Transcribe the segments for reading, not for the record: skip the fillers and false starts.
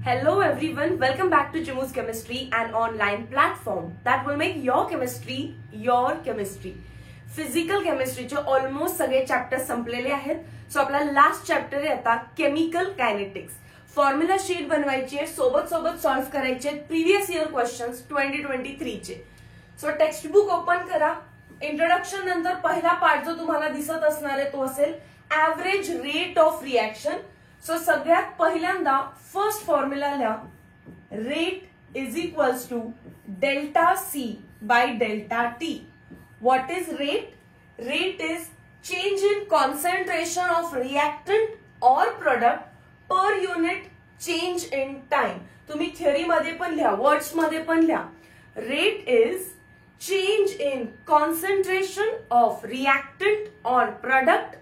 Hello everyone, welcome back to Chimu's Chemistry, an online platform that will make your chemistry your chemistry. Physical केमिस्ट्रीचे almost सगळे chapter संपलेले आहेत. So आपला last chapter आहे आता chemical kinetics. Formula sheet बनवायची आहे, सोबत सोबत सॉल्व्ह करायचे प्रीवियस इयर क्वेश्चन्स 2023 चे. सो टेक्स्ट बुक ओपन करा. इंट्रोडक्शन नंतर पहिला पार्ट जो तुम्हाला दिसत असणार आहे तो असेल average rate of reaction. So सगळ्यात पहिल्यांदा फर्स्ट फॉर्म्युला लिहा. Rate is equals to delta C by delta T. What is rate? Rate is change in concentration of reactant or product per unit change in time. तुम्ही theory मध्ये पण लिहा, words मध्ये पण लिहा. Rate is change in concentration of reactant or product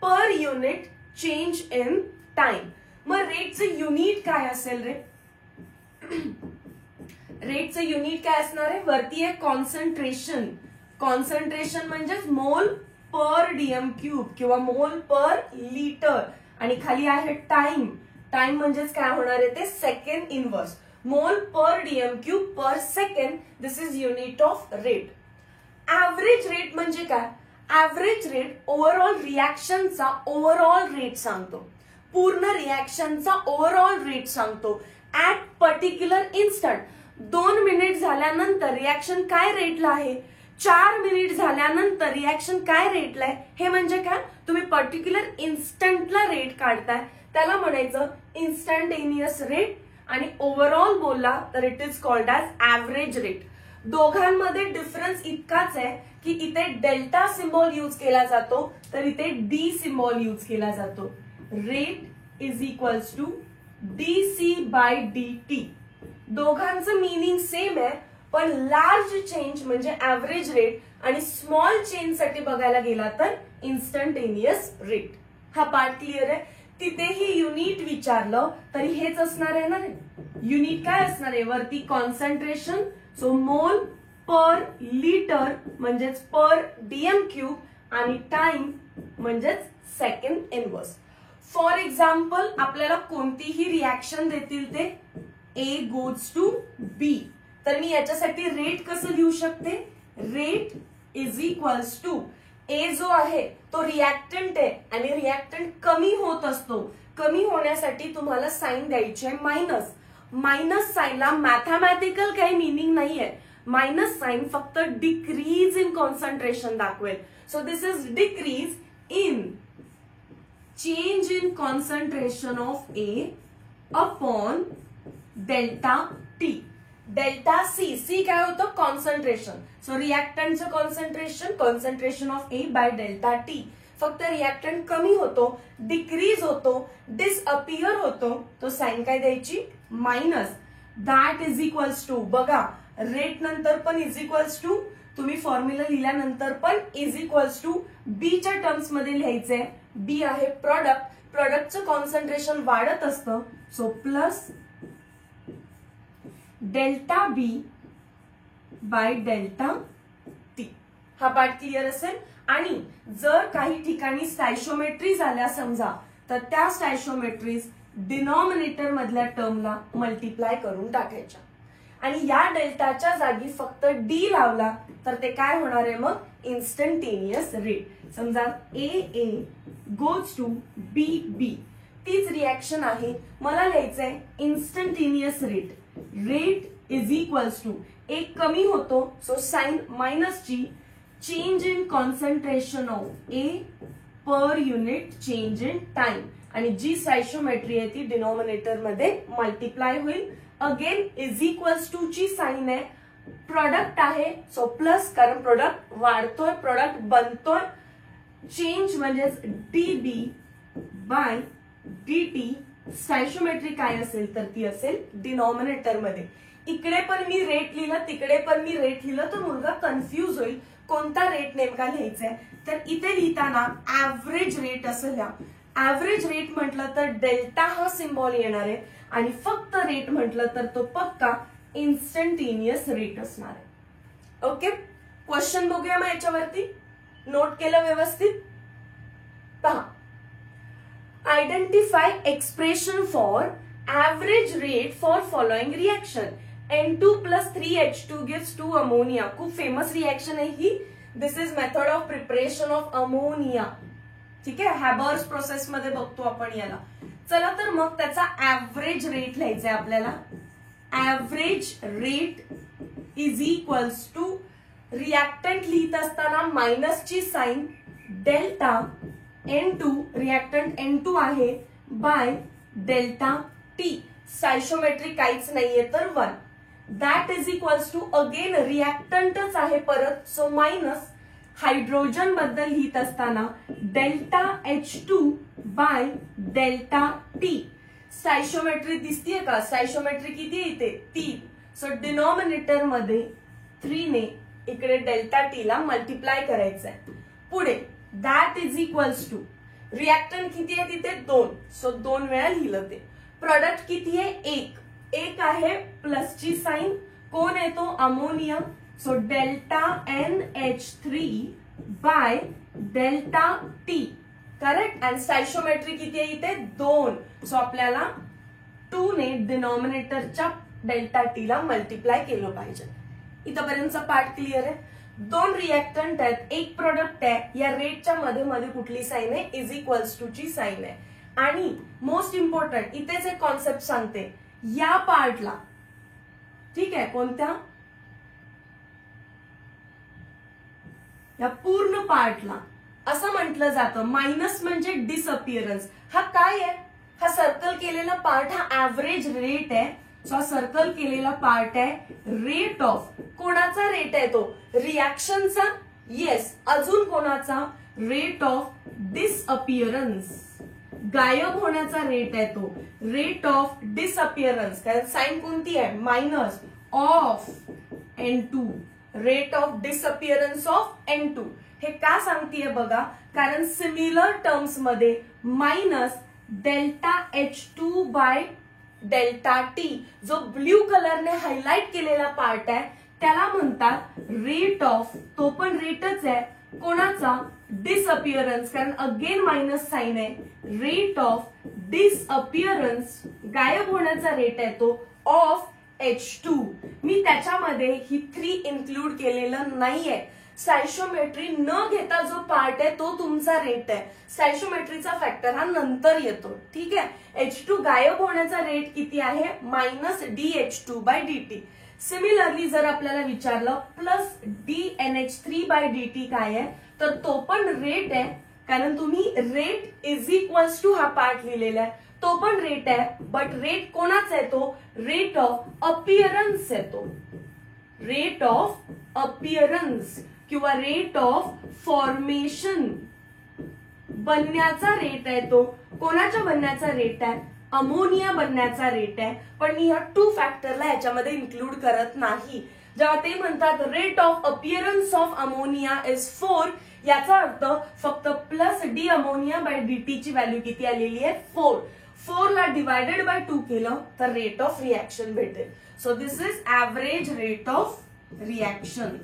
per unit change in time. मग रेटचं unit काय असेल रे? रेटचं युनिट काय असणार आहे? वरती आहे कॉन्सन्ट्रेशन. कॉन्सन्ट्रेशन म्हणजेच मोल पर डीएम क्यूब किंवा मोल पर लिटर आणि खाली आहे टाइम. टाइम म्हणजेच काय होणार आहे ते second inverse. Mole per DM cube per second. This is unit of rate. Average rate म्हणजे काय? ऍव्हरेज रेट ओव्हरऑल रिएक्शनचा ओव्हरऑल रेट सांगतो. पूर्ण रिएक्शनचा ओव्हरऑल रेट सांगतो ऍट पर्टिक्युलर इन्स्टंट. 2 मिनिट झाल्यानंतर रिएक्शन काय रेटला आहे, 4 मिनिट झाल्यानंतर रिएक्शन काय रेटला आहे, हे म्हणजे काय? तुम्ही पर्टिक्युलर इन्स्टंटला रेट काढताय त्याला म्हणायचं इन्स्टंटेनियस रेट. आणि ओव्हरऑल बोलला तर it is called as average rate. दोघांमध्ये डिफरन्स इतकाच आहे की इथे डेल्टा सिम्बॉल यूज केला जातो तर इथे डी सिम्बॉल यूज केला जातो. Rate is equals to D C by D T. दोघांचं मिनिंग सेम आहे पण लार्ज चेंज म्हणजे ऍव्हरेज रेट आणि स्मॉल चेंज साठी बघायला गेला तर इन्स्टंटेनियस रेट. हा पार्ट क्लिअर आहे. तिथेही युनिट विचारलं तरी हेच असणार आहे ना. युनिट काय असणार आहे? वरती कॉन्सन्ट्रेशन, सो मोल पर लिटर म्हणजेच पर डीएम क्यूब आणि टाइम म्हणजेच सेकंड इनवर्स. फॉर एक्झाम्पल आपल्याला कोणतीही रिएक्शन देतील ते ए गोज टू बी, तर मी याच्यासाठी रेट कसं लिहू शकते? रेट इज इक्वल्स टू ए जो आहे तो रिएक्टंट आहे आणि रिएक्टंट कमी होत असतो. कमी होण्यासाठी तुम्हाला साइन द्यायची आहे मायनस. मायनस साइनला मॅथमॅटिकल काही मिनिंग नाहीये. मायनस साइन फक्त डिक्रीज इन कॉन्सन्ट्रेशन दाखवेल. So this is decrease in change in concentration of A upon delta T. Delta C, C काय होतं? कॉन्सन्ट्रेशन. सो रिएक्टंटचं concentration, concentration of A by delta T. फक्त reactant कमी होतो, decrease होतो, disappear होतो, तो साइन काय द्यायची? Minus. That is equals to, बघा रेट नंतर पण इज इक्वल्स टू, तुम्ही फॉर्म्युला लिहिल्यानंतर पण इज इक्वल्स टू बीच्या टर्म्स मध्ये लिहायचंय. बी आहे प्रॉडक्ट. प्रॉडक्टचं कॉन्सन्ट्रेशन वाढत असतं, so plus delta B by delta T. हा पार्ट क्लिअर असेल. आणि जर काही ठिकाणी स्टॅइशोमेट्री झाल्या समजा तर त्या स्टॅइशोमेट्रीज डिनॉमिनेटर मधल्या टर्मला मल्टिप्लाय करून टाकायच्या आणि या डेल्टाच्या जागी फक्त डी लावला तर ते काय होणार आहे? मग इन्स्टंटेनियस रेट. समजा ए ए गोज टू बी बी, तीच रिएक्शन आहे. मला लिहायचंय instantaneous rate. Rate is equals to एक कमी होतो सो साइन मायनस ची, change in concentration of A per unit change in time आणि जी स्टॅइशोमेट्री आहे ती डिनॉमिनेटर मध्ये मल्टिप्लाय होईल. अगेन इज इक्वल्स टू ची साइन आहे. प्रोडक्ट आहे सो प्लस, कारण प्रोडक्ट वाढतोय, प्रोडक्ट बनतोय. चेंज म्हणजेच D B by D T. Stoichiometry काय असेल तर ती असेल डिनॉमिनेटर मध्ये. इकडे पण मी रेट लिहिलं, तिकडे पण मी रेट लिहिलं तर मुलगा कन्फ्यूज होईल कोणता रेट नेमका लिहायचा आहे. तर इथे लिहिताना ऍव्हरेज रेट असं लिहा. ऍव्हरेज रेट म्हटलं तर डेल्टा हा सिम्बॉल येणार आहे आणि फक्त रेट म्हटलं तर तो पक्का इन्स्टंटेनियस रेट असणार आहे. ओके, क्वेश्चन बघूया मग याच्यावरती. नोट केलं व्यवस्थित? पहा, identify expression for average rate for following reaction. N2 plus 3H2 gives 2 ammonia. खूप फेमस रिएक्शन आहे ही. This is method of preparation of ammonia. ठीक आहे, हॅबर्स प्रोसेस मध्ये बघतो आपण याला. चला तर मग त्याचा ऍव्हरेज रेट लिहायचा आहे आपल्याला. Average rate is equals to reactant लिहित असताना मायनसची sine delta N2, reactant N2 आहे बाय डेल्टा टी. स्टॉइचियोमेट्री काहीच नाहीये तर 1. That is equals to again रिएक्टंटच आहे परत, सो मायनस हायड्रोजन बद्दल लिहित असताना delta H2 by delta T. Stoichiometry दिसतीये का? स्टॉइचियोमेट्री किती येते? 3. सो डिनॉमिनेटर मध्ये 3 ने इकडे डेल्टा टी ला मल्टिप्लाय करायचंय. पुढे that is equals to reactant किती आहे तिथे? 2. सो 2 वेळा लिहिलं ते. प्रोडक्ट किती आहे? 1 आहे प्लसची साइन. कोण आहे तो? Ammonia. So delta NH3 by delta T. Correct. And stoichiometry किती आहे इथे? 2. सो आपल्याला 2 ने डिनॉमिनेटरच्या डेल्टा टी ला मल्टिप्लाय केलं पाहिजे. इथपर्यंतचा पार्ट क्लिअर आहे. 2 रिएक्टंट आहेत, 1 प्रोडक्ट आहे. या रेटच्या मध्ये मध्ये कुठली साइन आहे? इज इक्वल्स टू ची साइन आहे. आणि मोस्ट इम्पॉर्टंट इथेच एक कॉन्सेप्ट सांगते. या पार्टला, ठीक आहे, कोणत्या? या पूर्ण पार्टला असं म्हटलं जातं मायनस म्हणजे डिसअपिअरन्स. हा काय आहे? हा सर्कल केलेला पार्ट हा ऍव्हरेज रेट आहे. सो हा सर्कल केलेला पार्ट आहे रेट ऑफ. कोणाचा रेट आहे तो? रिएक्शनचा. येस. अजून कोणाचा? Rate of disappearance. गायब होण्याचा रेट आहे तो. Rate of disappearance. कारण साइन कोणती आहे? Minus of N2. Rate of disappearance of N2. हे का सांगतेय बघा, कारण सिमिलर टर्म्स मध्ये minus delta H2 by delta T, जो ब्ल्यू कलरने हायलाइट केलेला पार्ट आहे त्याला म्हणतात रेट ऑफ. तो पण रेटच आहे. कोणाचा? डिसअपिअरन्स. कारण अगेन मायनस साइन आहे. रेट ऑफ डिसअपिअरन्स, गायब होण्याचा रेट आहे तो, ऑफ H2. मी त्याच्यामध्ये ही 3 इन्क्लूड केलेलं नाहीये. स्टॉइचियोमेट्री न घेता जो पार्ट आहे तो तुमचा रेट आहे. स्टॉइचियोमेट्रीचा फॅक्टर हा नंतर येतो. ठीक आहे. H2 गायब होण्याचा रेट किती आहे? Minus DH2 bye DT. Similarly जर आपल्याला विचारलं प्लस DNH3 बाय DT काय आहे, तर तो पण रेट आहे. कारण तुम्ही रेट इज इक्वल्स टू हा पार्ट लिहिलेला आहे, तो पण रेट आहे. बट रेट कोणाचा आहे तो? रेट ऑफ अपिअरन्स आहे तो. रेट ऑफ अपिअरन्स किंवा रेट ऑफ फॉर्मेशन, बनण्याचा रेट आहे तो. कोणाच्या बनण्याचा रेट आहे? अमोनिया बनण्याचा रेट आहे. पण मी ह्या 2 फॅक्टरला याच्यामध्ये इन्क्लूड करत नाही. जेव्हा ते म्हणतात rate of appearance of ammonia is 4, याचा अर्थ फक्त plus D ammonia by DT ची व्हॅल्यू किती आलेली आहे? 4. 4 ला डिवायडेड बाय 2 केलं तर रेट ऑफ रिएक्शन भेटेल. So this is average rate of reaction.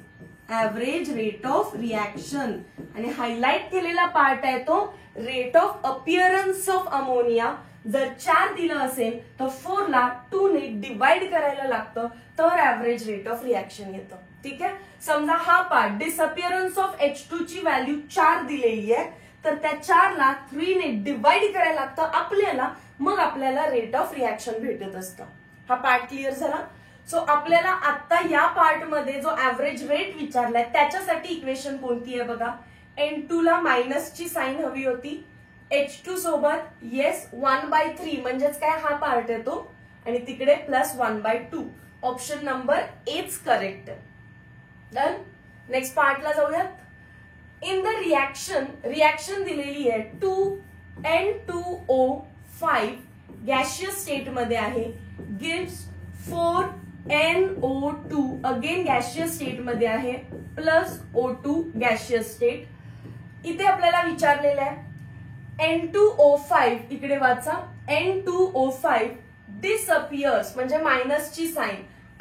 Average rate of reaction. आणि हायलाइट केलेला पार्ट आहे तो rate of appearance of ammonia. जर 4 दिलं असेल तर 4 ला 2 ने डिवाइड करायला लागतं, तर ऍव्हरेज रेट ऑफ रिएक्शन येतं. ठीक आहे. समजा हा पार्ट डिसअपिअरन्स ऑफ H2 ची व्हॅल्यू 4 दिलेली आहे, तर त्या 4 ला 3 ने डिवाइड करायला लागतं आपल्याला, मग आपल्याला रेट ऑफ रिएक्शन भेटत असतं. हा पार्ट क्लिअर झाला. सो आपल्याला आता या पार्ट मध्ये जो ऍव्हरेज रेट विचारलाय त्याच्यासाठी इक्वेशन कोणती आहे बघा. N2 ला मायनसची साइन हवी होती. H2 सोबत येस 1/3 म्हणजेच काय? हा पार्ट येतो. आणि तिकडे plus 1/2. Option number H correct. Done. Next पार्टला जाऊयात. इन द रिएक्शन दिलेली आहे 2N2O5 गॅशियस स्टेट मध्ये आहे. Gives 4NO2 again gaseous state मध्ये आहे, प्लस O2 गॅशियस स्टेट. इथे आपल्याला विचारलेलं आहे N2O5, इकडे वाचा. N2O5 डिसअपिअर्स म्हणजे मायनसची sign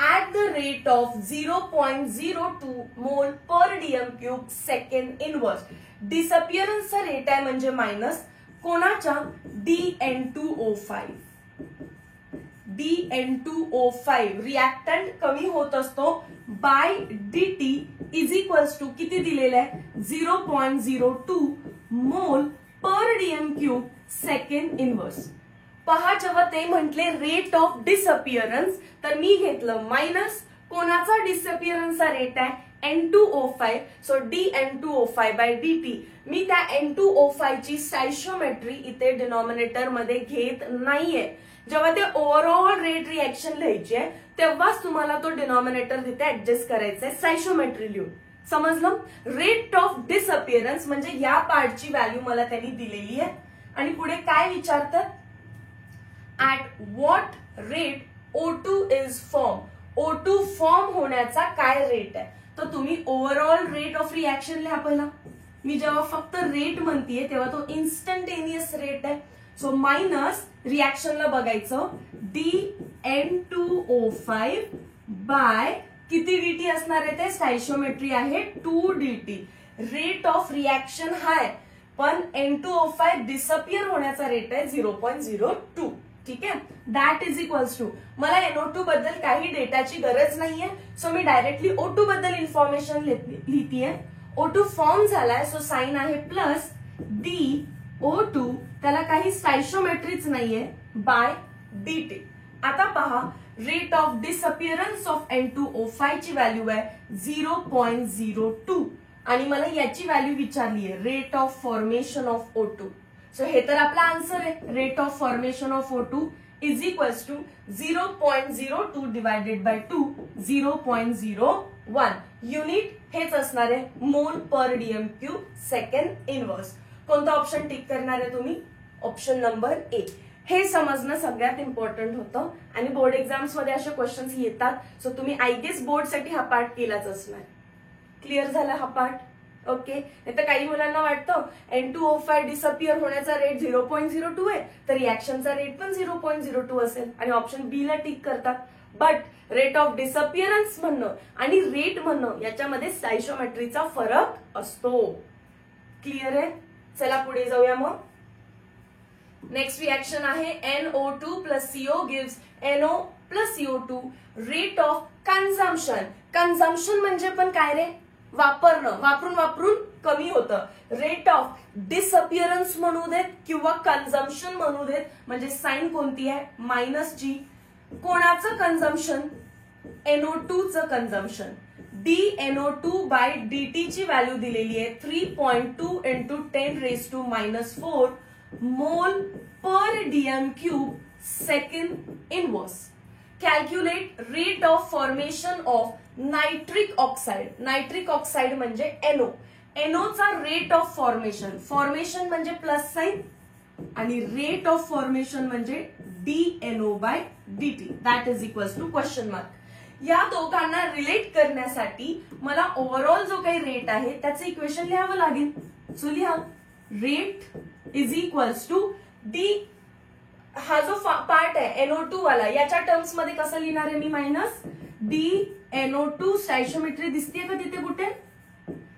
at the rate of 0.02 mole per DM³ second inverse. डिसअपिअरन्सचा रेट आहे म्हणजे मायनस. कोणाच्या? DN2O5. DN2O5 रिएक्टंट कमी होत असतो by DT is equals to किती दिलेलं आहे 0.02 mole per DM cube second inverse. पहा जेव्हा ते म्हटले रेट ऑफ डिसअपिअरन्स तर मी घेतलं मायनस कोणाचा डिसअपिअरन्सचा रेट आहे N2O5 so DN2O5 bye DT. मी त्या N2O5 ची स्टॅइशियोमेट्री इथे डिनॉमिनेटर मध्ये घेत नाहीये. जेव्हा ते ओव्हरऑल रेट रिएक्शन लिहायची आहे तेव्हाच तुम्हाला तो डिनॉमिनेटर तिथे ऍडजस्ट करायचा आहे स्टॅइशियोमेट्री लिहून. समजलं. रेट ऑफ डिसअपिअरन्स म्हणजे या पार्टची व्हॅल्यू मला त्यांनी दिलेली आहे आणि पुढे काय विचारतात at what rate O2 is form. O2 form होण्याचा काय रेट आहे तर तुम्ही ओव्हरऑल रेट ऑफ रिएक्शन लिहा पहिला. मी जेव्हा फक्त रेट म्हणतीये तेव्हा तो इन्स्टंटेनियस रेट आहे सो मायनस रिएक्शनला बघायचं DN2O5 बाय किती DT असणार आहे ते स्टॅइशियोमेट्री आहे 2DT. रेट ऑफ रिएक्शन हाय पण N2O5 डिसअपिअर होण्याचा रेट आहे 0.02. ठीक आहे. दॅट इज इक्वल्स टू मला NO2 बद्दल काही डेटाची गरज नाहीये सो मी डायरेक्टली O2 बद्दल इन्फॉर्मेशन लिहितीये. O2 फॉर्म झालाय सो साइन आहे प्लस DO2 त्याला काही स्टॅइशियोमेट्रीच नाहीये बाय DT. आता पहा rate of disappearance of N2O5 ची व्हॅल्यू आहे 0.02 आणि मला याची व्हॅल्यू विचारली आहे rate of formation of O2. So हे तर आपला आन्सर आहे rate of formation of O2 is equals to 0.02 divided by 2 0.01. Unit हेच असणार आहे mole per DM cube second inverse. कोणता ऑप्शन टिक करणार आहे तुम्ही ऑप्शन नंबर ए. हे समजणं सगळ्यात इम्पॉर्टंट होतं आणि बोर्ड एक्झाम्स मध्ये असे क्वेश्चन्स येतात सो तुम्ही आय गेस बोर्ड साठी हा पार्ट केलाच असणार. क्लिअर झाला हा पार्ट. ओके. नाही तर काही मुलांना वाटतं N2O5 डिसअपिअर होण्याचा रेट 0.02 आहे तर रिएक्शनचा रेट पण 0.02 असेल आणि ऑप्शन बी ला टिक करतात. बट रेट ऑफ डिसअपिअरन्स म्हणणं आणि रेट म्हणणं याच्यामध्ये स्टॅइशियोमेट्रीचा फरक असतो. क्लिअर आहे. चला पुढे जाऊया. मग नेक्स्ट रिएक्शन आहे NO2 plus CO gives NO plus CO2 rate of consumption. Consumption म्हणजे पण काय रे वापरणं वापरून वापरून कमी होतं. रेट ऑफ डिसअपिअरन्स म्हणू देत किंवा कन्झम्पशन म्हणू देत म्हणजे साइन कोणती आहे मायनस जी. कोणाचं कन्झम्पशन NO2 चं कन्झम्पशन. DNO2 बाय DT ची व्हॅल्यू दिलेली आहे 3.2 into 10⁻⁻⁴ mole per DM cube second inverse. Calculate rate of formation of nitric oxide. Nitric oxide म्हणजे NO. NO चा रेट ऑफ फॉर्मेशन. फॉर्मेशन म्हणजे प्लस साइन आणि rate of formation म्हणजे DNO by DT. That is equals to question mark. या दोघांना relate करण्यासाठी मला overall जो काही रेट आहे त्याचं इक्वेशन लिहावं लागेल. सो लिहा rate is equals to D. हा जो पार्ट आहे NO2 वाला याच्या टर्म्स मध्ये कसं लिहिणार आहे मी मायनस DNO2. स्टॅइशियोमेट्री दिसतीये का तिथे कुठे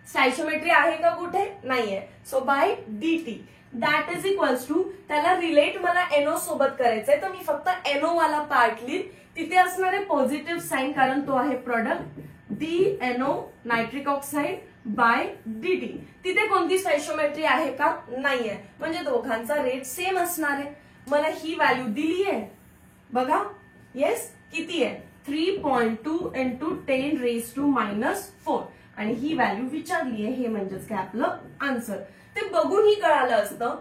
स्टॅइशियोमेट्री आहे का कुठे नाहीये so by DT. That is equals to त्याला रिलेट मला NO सोबत करायचंय तर मी फक्त NO वाला पार्ट लिहिन. तिथे असणार आहे पॉझिटिव्ह साइन कारण तो आहे product DNO nitric oxide by DT. तिथे कोणती स्टॅइशियोमेट्री आहे का नाहीये म्हणजे दोघांचा रेट सेम असणार आहे. मला ही व्हॅल्यू दिली आहे बघा. येस किती आहे 3.2 इंटू 10⁻⁻⁴ आणि ही व्हॅल्यू विचारली आहे. हे म्हणजेच काय आपलं आन्सर. ते बघूनही कळालं असतं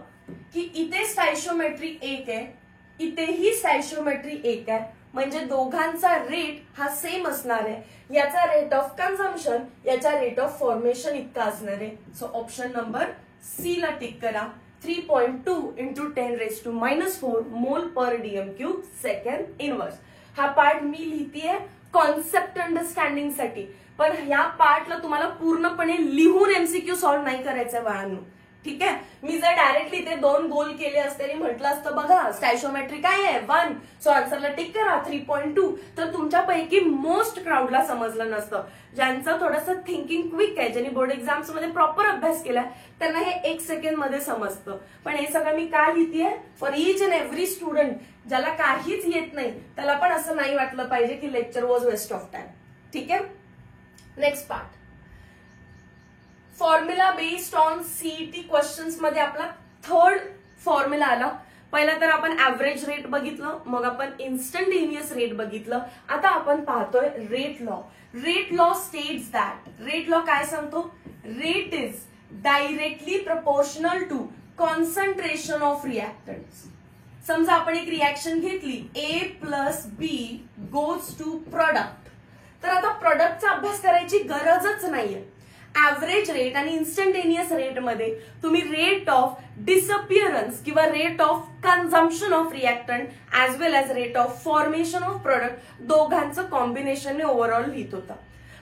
की इथे स्टॅइशियोमेट्री एक आहे इथेही स्टॅइशियोमेट्री एक आहे म्हणजे दोघांचा रेट हा सेम असणार आहे. याचा रेट ऑफ कन्झम्पशन याच्या रेट ऑफ फॉर्मेशन इतका असणार आहे. सो ऑप्शन नंबर सी ला टिक करा. 3.2 into 10⁻⁻⁴ mole per DM cube second inverse. हा पार्ट मी लिहितीये कॉन्सेप्ट अंडरस्टँडिंग साठी पण या पार्टला तुम्हाला पूर्णपणे लिहून MCQ सॉल्व्ह नाही करायचंय बाळांनो. ठीक आहे. मी जर डायरेक्टली ते 2 गोल केले असते आणि म्हटलं असतं बघा स्टॅइशोमेट्री काय आहे 1, सो आन्सरला टिक करा 3.2, तर तुमच्यापैकी मोस्ट क्राऊडला समजलं नसतं. ज्यांचं थोडंसं थिंकिंग क्विक आहे, ज्यांनी बोर्ड एक्झाम्स मध्ये प्रॉपर अभ्यास केलाय, त्यांना हे 1 सेकंड मध्ये समजतं. पण हे सगळं मी का लिहितेय? For each and every student ज्याला काहीच येत नाही त्याला पण असं नाही वाटलं पाहिजे की lecture was waste of time. ठीक आहे. Next part, formula based on CET questions मध्ये आपला 3rd फॉर्म्युला आला. पहिला तर आपण ऍव्हरेज रेट बघितलं, मग आपण इन्स्टंटेनियस रेट बघितलं, आता आपण पाहतोय rate law. Rate law states that, rate law काय सांगतो? Rate is directly proportional to concentration of reactants. समजा आपण एक रिएक्शन घेतली, A plus B goes to product, तर आता प्रोडक्टचा अभ्यास करायची गरजच नाहीये. ऍव्हरेज रेट आणि इन्स्टंटेनियस रेट मध्ये तुम्ही रेट ऑफ डिसअपिअरन्स किंवा rate of consumption of reactant as well as rate of formation of product दोघांचं कॉम्बिनेशनने ओव्हरऑल लिहित होता.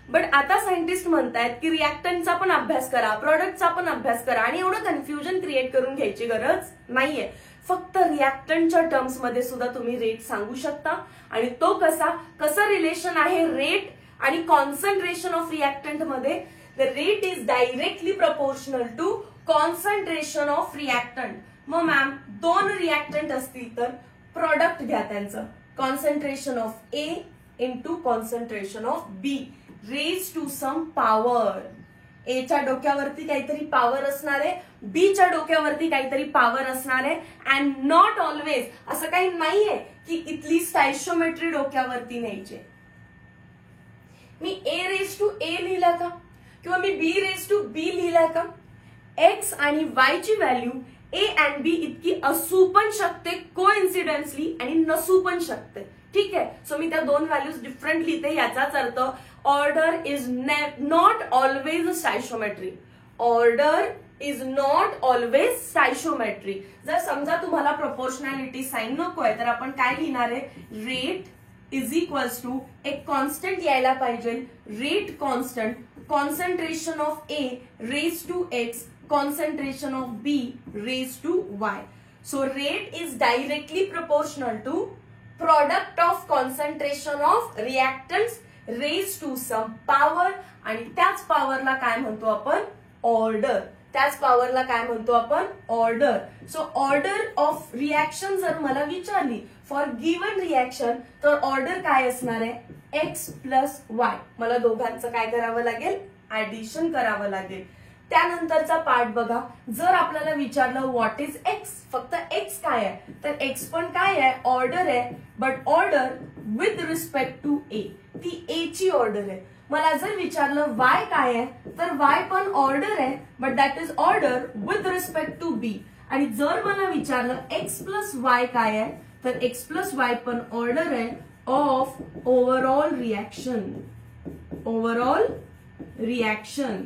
बट आता सायंटिस्ट म्हणतायत की रिएक्टंटचा पण अभ्यास करा, प्रोडक्टचा पण अभ्यास करा आणि एवढं कन्फ्युजन क्रिएट करून घ्यायची गरज नाहीये. फक्त रिएक्टंटच्या टर्म्स मध्ये सुद्धा तुम्ही रेट सांगू शकता. आणि तो कसं रिलेशन आहे रेट आणि कॉन्सन्ट्रेशन ऑफ रिएक्टंट मध्ये? The rate is directly proportional to concentration of reactant. मग मॅम 2 रिएक्टंट असतील तर प्रोडक्ट घ्या त्यांचं, concentration of A into concentration of B raise to some power. A च्या डोक्यावरती काहीतरी पॉवर असणार आहे, B च्या डोक्यावरती काहीतरी पॉवर असणार आहे. अँड नॉट ऑलवेज असं काही नाहीये की इथली स्टॅइशोमेट्री डोक्यावरती न्यायची. मी A रेज टू A लिहिला का किंवा मी B रेज टू B लिहिलाय का? X आणि Y ची व्हॅल्यू A अँड B इतकी असू पण शकते कोइन्सिडेंटली आणि नसू पण शकते. ठीक आहे. सो मी त्या 2 व्हॅल्यूज डिफरंट लिहिते. याचाच अर्थ order is not always stoichiometry. Order is not always stoichiometry. जर समजा तुम्हाला प्रोपोर्शनॅलिटी साइन नकोय तर आपण काय लिहिणार आहे? रेट इज इक्वल्स टू एक कॉन्स्टंट यायला पाहिजे, rate constant, concentration of A raised to X, concentration of B raised to Y. So rate is directly proportional to product of concentration of reactants raised to some power आणि त्याच पॉवरला काय म्हणतो आपण? Order. त्याच पॉवरला काय म्हणतो आपण? Order. So order of reaction जर मला विचारली फॉर गिवन रिएक्शन तर ऑर्डर काय असणार आहे? X plus Y. मला दोघांचं काय करावं लागेल? ऍडिशन करावं लागेल. त्यानंतरचा पार्ट बघा, जर आपल्याला विचारलं व्हॉट इज X, फक्त X काय आहे तर X पण काय आहे? ऑर्डर आहे, but order with respect to A. ती A ची ऑर्डर आहे. मला जर विचारलं Y काय आहे तर Y पण ऑर्डर आहे, but that is order with respect to B. आणि जर मला विचारलं X प्लस Y काय आहे तर X प्लस Y पण ऑर्डर आहे of overall reaction. Overall reaction.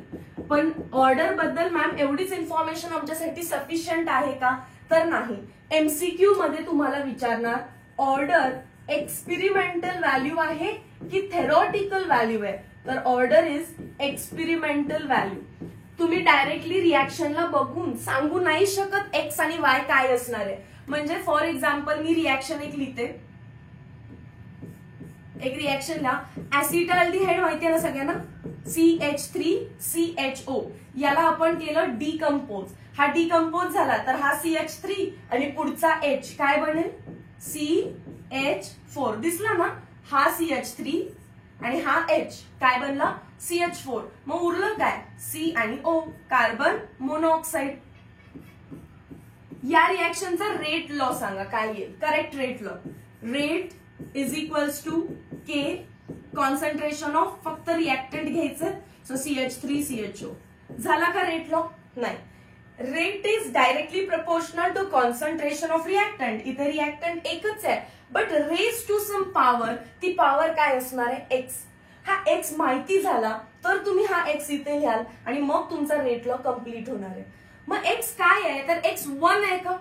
पण ऑर्डर बद्दल मॅम एवढीच इन्फॉर्मेशन आमच्यासाठी सफिशियंट आहे का? तर नाही. एमसीक्यू मध्ये तुम्हाला विचारणार ऑर्डर एक्सपेरिमेंटल व्हॅल्यू आहे की थेरॉटिकल व्हॅल्यू आहे? तर ऑर्डर इज एक्सपेरिमेंटल व्हॅल्यू. तुम्ही डायरेक्टली रिएक्शनला बघून सांगू नाही शकत X आणि Y काय असणार आहे. म्हणजे फॉर एक्झाम्पल मी रिएक्शन एक लिहिते, एक रिएक्शनला ऍसिटाल्डिहाइड माहिती आहे ना सगळ्यांना, CH3CHO, याला आपण केलं डिकम्पोज. हा डिकम्पोज झाला तर हा CH3 आणि पुढचा H काय बनेल? CH4. दिसला ना? हा CH3 आणि हा H काय बनला? CH4. मग उरलं काय? C आणि O, कार्बन मोनोऑक्साइड. या रिएक्शनचा रेट लॉ सांगा काय येईल? Correct rate law. Rate is equals to K concentration of, फक्त रिएक्टंट घ्यायचं, सो CH3CHO. झाला का रेट लॉ? नाही. Rate is directly proportional to concentration of reactant. इथे रिएक्टंट एकच आहे, but raise to some power. ती पॉवर काय असणार आहे? X. हा X माहिती झाला तर तुम्ही हा X इथे लिहाल आणि मग तुमचा रेट लॉ कम्प्लीट होणार आहे. मग X काय आहे तर X 1 आहे का?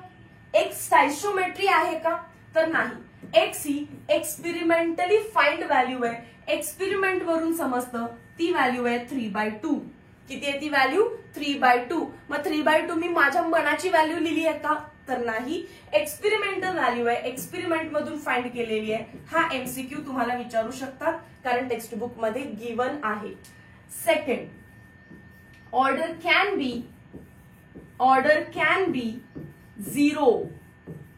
X स्टॅइशोमेट्री आहे का? तर नाही. X ही एक्सपेरिमेंटली फाइंड व्हॅल्यू आहे. एक्सपेरिमेंट वरून समजतं ती व्हॅल्यू आहे 3/2. किती आहे ती व्हॅल्यू 3/2. मग 3/2 मी माझ्या मनाची व्हॅल्यू लिहिली आहे का, तर नाही. एक्सपेरिमेंटल व्हॅल्यू आहे, एक्सपेरिमेंट मधून फाइंड केलेली आहे. हा एमसीक्यू तुम्हाला विचारू शकतात कारण टेक्स्ट बुक मध्ये गिवन आहे. Second, order can B 0.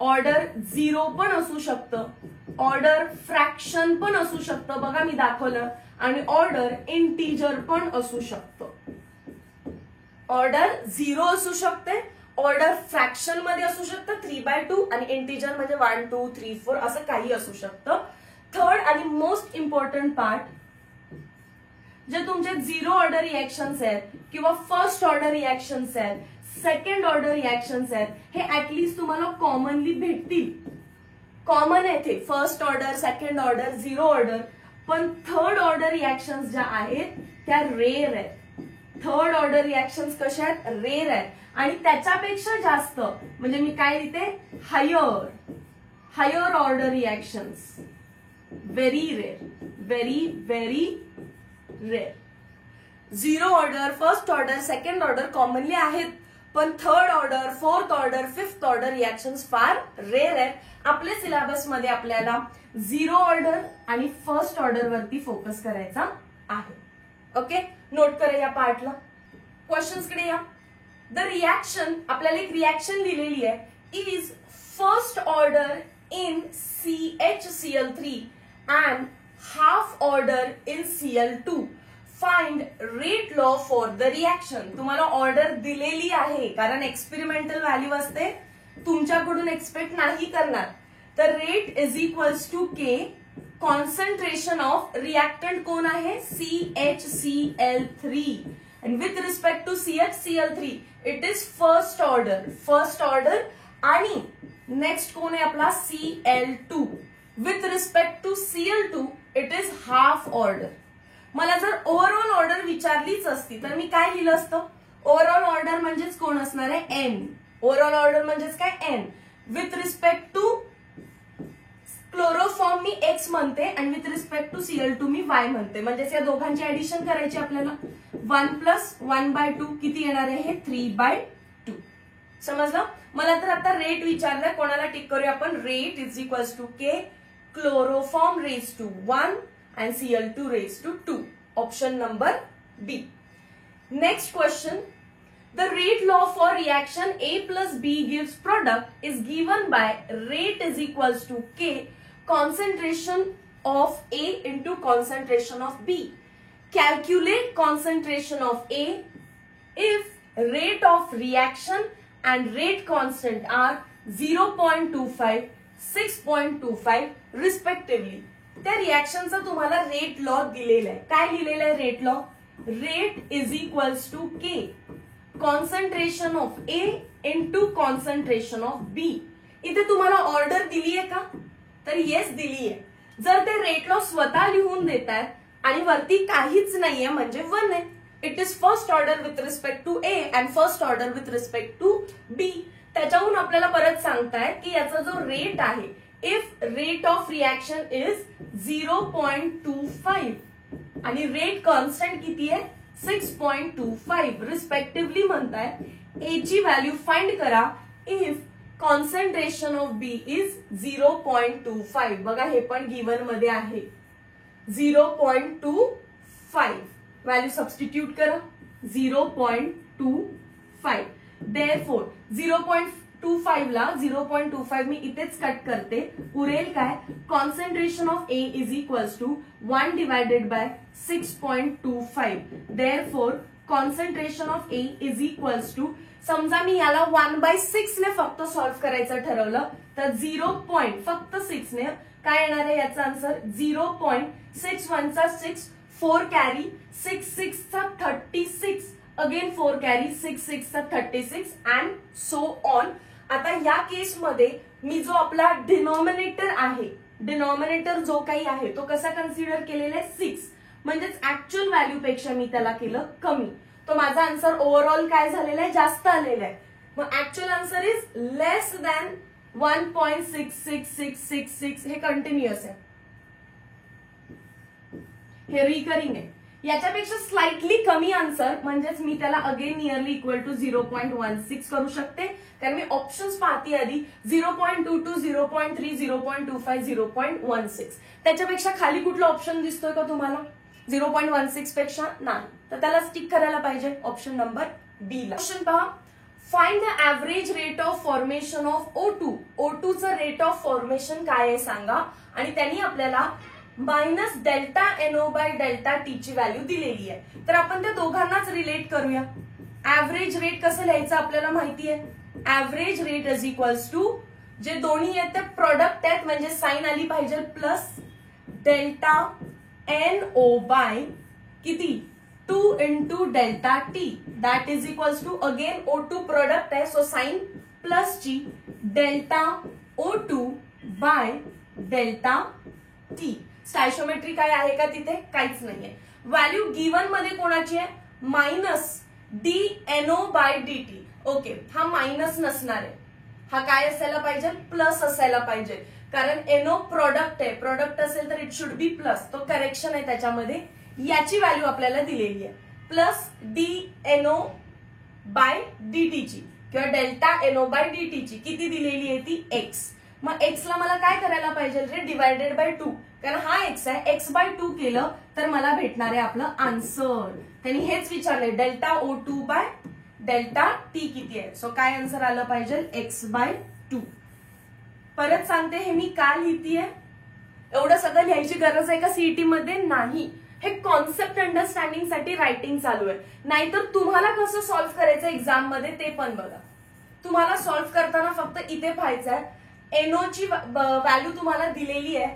Order 0 पण असू शकतं, ऑर्डर फ्रॅक्शन पण असू शकतं, बघा मी दाखवलं, आणि ऑर्डर इंटिजर पण असू शकतं. ऑर्डर 0 असू शकते, ऑर्डर फ्रॅक्शन मध्ये असू शकतं 3/2 आणि इंटिजर म्हणजे 1 2 3 4 असं काही असू शकतं. थर्ड आणि मोस्ट इम्पॉर्टंट पार्ट, जे तुमचे 0 ऑर्डर रिएक्शन्स आहेत किंवा फर्स्ट ऑर्डर रिएक्शन्स आहेत, सेकंड ऑर्डर रिएक्शन्स आहेत, हे ऍटलीस्ट तुम्हाला कॉमनली भेटतील. कॉमन आहे ते first order, second order, 0 order. पण थर्ड ऑर्डर रिएक्शन्स ज्या आहेत त्या रेअर आहेत. थर्ड ऑर्डर रिएक्शन्स कशा आहेत, रेअर आहेत. आणि त्याच्यापेक्षा जास्त म्हणजे मी काय लिहिते, higher order reactions, very rare. 0 order, first order, second order commonly आहेत, पण third order, fourth order, fifth order reactions फार रेअर आहेत. आपल्या सिलेबस मध्ये आपल्याला 0 ऑर्डर आणि फर्स्ट ऑर्डर वरती फोकस करायचा आहे. ओके, नोट करा या पार्टला. क्वेश्चन्स कडे या. द रिएक्शन, आपल्याला एक रिएक्शन लिहिलेली आहे, is first order in CHCl3 and half order in Cl2. Find rate law for the reaction. तुम्हाला ऑर्डर दिलेली आहे कारण एक्सपेरिमेंटल व्हॅल्यू असते, तुमच्याकडून एक्सपेक्ट नाही करणार. तर rate is equals to K, concentration of reactant कोण आहे, CHCl3, and with respect to CHCl3 it is first order आणि नेक्स्ट कोण आहे आपला Cl2. with respect to Cl2 it is half order. मला जर ओव्हरऑल ऑर्डर विचारलीच असती तर मी काय लिहिलं असतं, ओव्हरऑल ऑर्डर म्हणजेच कोण असणार आहे, n. ओव्हरऑल ऑर्डर म्हणजेच काय, n. With respect to chloroform मी x म्हणते आणि विथ रिस्पेक्ट टू Cl2 मी y म्हणते. म्हणजेच या दोघांची ऍडिशन करायची आपल्याला. 1 + 1/2 किती येणार आहे, हे 3/2. समजलं. मला तर आता रेट विचारलाय, कोणाला टिक करूया आपण, rate is equals to K, chloroform raise to 1 and Cl2 raised to 2. Option number B. Next question. The rate law for reaction A plus B gives product is given by rate is equals to K, concentration of A into concentration of B. Calculate concentration of A if rate of reaction and rate constant are 0.25, 6.25 respectively. त्या रिएक्शनचा तुम्हाला rate law दिलेला आहे. काय लिहिलेलं आहे rate law, rate is equals to K, concentration of A into concentration of B. इथे तुम्हाला order दिली आहे का, तर येस दिली आहे. जर ते रेट लॉ स्वतः लिहून देत आहेत आणि वरती काहीच नाहीये म्हणजे 1 आहे. It is first order with respect to A and first order with respect to B. त्याच्याहून आपल्याला परत सांगतायत की याचा जो रेट आहे, if rate of reaction is 0.25 आणि रेट कॉन्स्टंट किती आहे 6.25 रिस्पेक्टिव्हली म्हणताय. ए ची व्हॅल्यू फाइंड करा if concentration of B is 0.25. बघा हे पण गिवन मध्ये आहे 0.25. व्हॅल्यू सबस्टिट्यूट करा 0.25. देअरफॉर 0.25 ला 0.25 मी इथेच कट करते. उरेल काय, concentration of A is equals to 1 divided by 6.25. Therefore concentration of A is equals to, समजा मी याला 1/6 ने फक्त सॉल्व्ह करायचं ठरवलं तर 0. फक्त 6 ने काय येणार आहे याचा आन्सर 0.61 चा 6, 4 कॅरी, 6 चा 36, अगेन 4 कॅरी, 6 चा 36 अँड सो ऑन. आता या केसमध्ये मी जो आपला डिनॉमिनेटर आहे, डिनॉमिनेटर जो काही आहे तो कसा कन्सिडर केलेला आहे 6, म्हणजेच ऍक्च्युअल व्हॅल्यू पेक्षा मी त्याला केलं कमी. तो माझा आन्सर ओव्हरऑल काय झालेला आहे, जास्त आलेला आहे. मग actual answer is less than 1.66666. हे कंटिन्युअस आहे, हे रिकरिंग आहे. याच्यापेक्षा स्लाइटली कमी आन्सर म्हणजेच मी त्याला अगेन नियरली इक्वल टू 0.16 करू शकते, कारण मी ऑप्शन्स पाहते आधी 0.22, 0.3, 0.25, 0.16. त्याच्यापेक्षा खाली कुठला ऑप्शन दिसतोय का तुम्हाला 0.16 पेक्षा? नाही, तर त्याला स्टिक करायला पाहिजे ऑप्शन नंबर बी ला. क्वेश्चन पहा, find the average rate of formation of O2. O2 चं रेट ऑफ फॉर्मेशन काय आहे सांगा, आणि त्यांनी आपल्याला minus delta NO by delta T ची व्हॅल्यू दिलेली आहे. तर आपण त्या दोघांनाच रिलेट करूया. ऍव्हरेज रेट कसं लिहायचं आपल्याला माहिती आहे. Average rate is equals to, जे दोन्ही आहेत ते प्रोडक्ट आहेत म्हणजे साइन आली पाहिजे, प्लस डेल्टा NO बाय किती 2 into delta T, that is equals to again O2 product आहे सो साइन प्लस ची delta O2 by delta T. Stoichiometry काय आहे का तिथे? काहीच नाहीये. व्हॅल्यू गिवन मध्ये कोणाची आहे? Minus DNO by DT. Okay, हा मायनस नसणार आहे, हा काय असायला पाहिजे? प्लस असायला पाहिजे, कारण NO प्रोडक्ट आहे, प्रोडक्ट असेल तर इट शुड बी प्लस. तो करेक्शन आहे त्याच्यामध्ये. याची व्हॅल्यू आपल्याला दिलेली आहे प्लस DNO बाय DT ची किंवा डेल्टा NO बाय DT ची किती दिलेली आहे ती x. मग x ला मला काय करायला पाहिजे रे? डिवायडेड बाय 2, कारण हा x आहे, x बाय 2 केलं तर मला भेटणार आहे आपलं आन्सर. त्यांनी हेच विचारले delta O2 by delta T किती आहे. सो काय आन्सर आलं पाहिजे? x by 2. परत सांगते, हे मी का लिहितीये? एवढं सगळं लिहायची गरज आहे का सीईटी मध्ये? नाही, हे कॉन्सेप्ट अंडरस्टँडिंग साठी रायटिंग चालू आहे. नाहीतर तुम्हाला कसं सॉल्व्ह करायचं एक्झाम मध्ये ते पण बघा. तुम्हाला सॉल्व्ह करताना फक्त इथे पाहायचं आहे NO ची व्हॅल्यू तुम्हाला दिलेली आहे.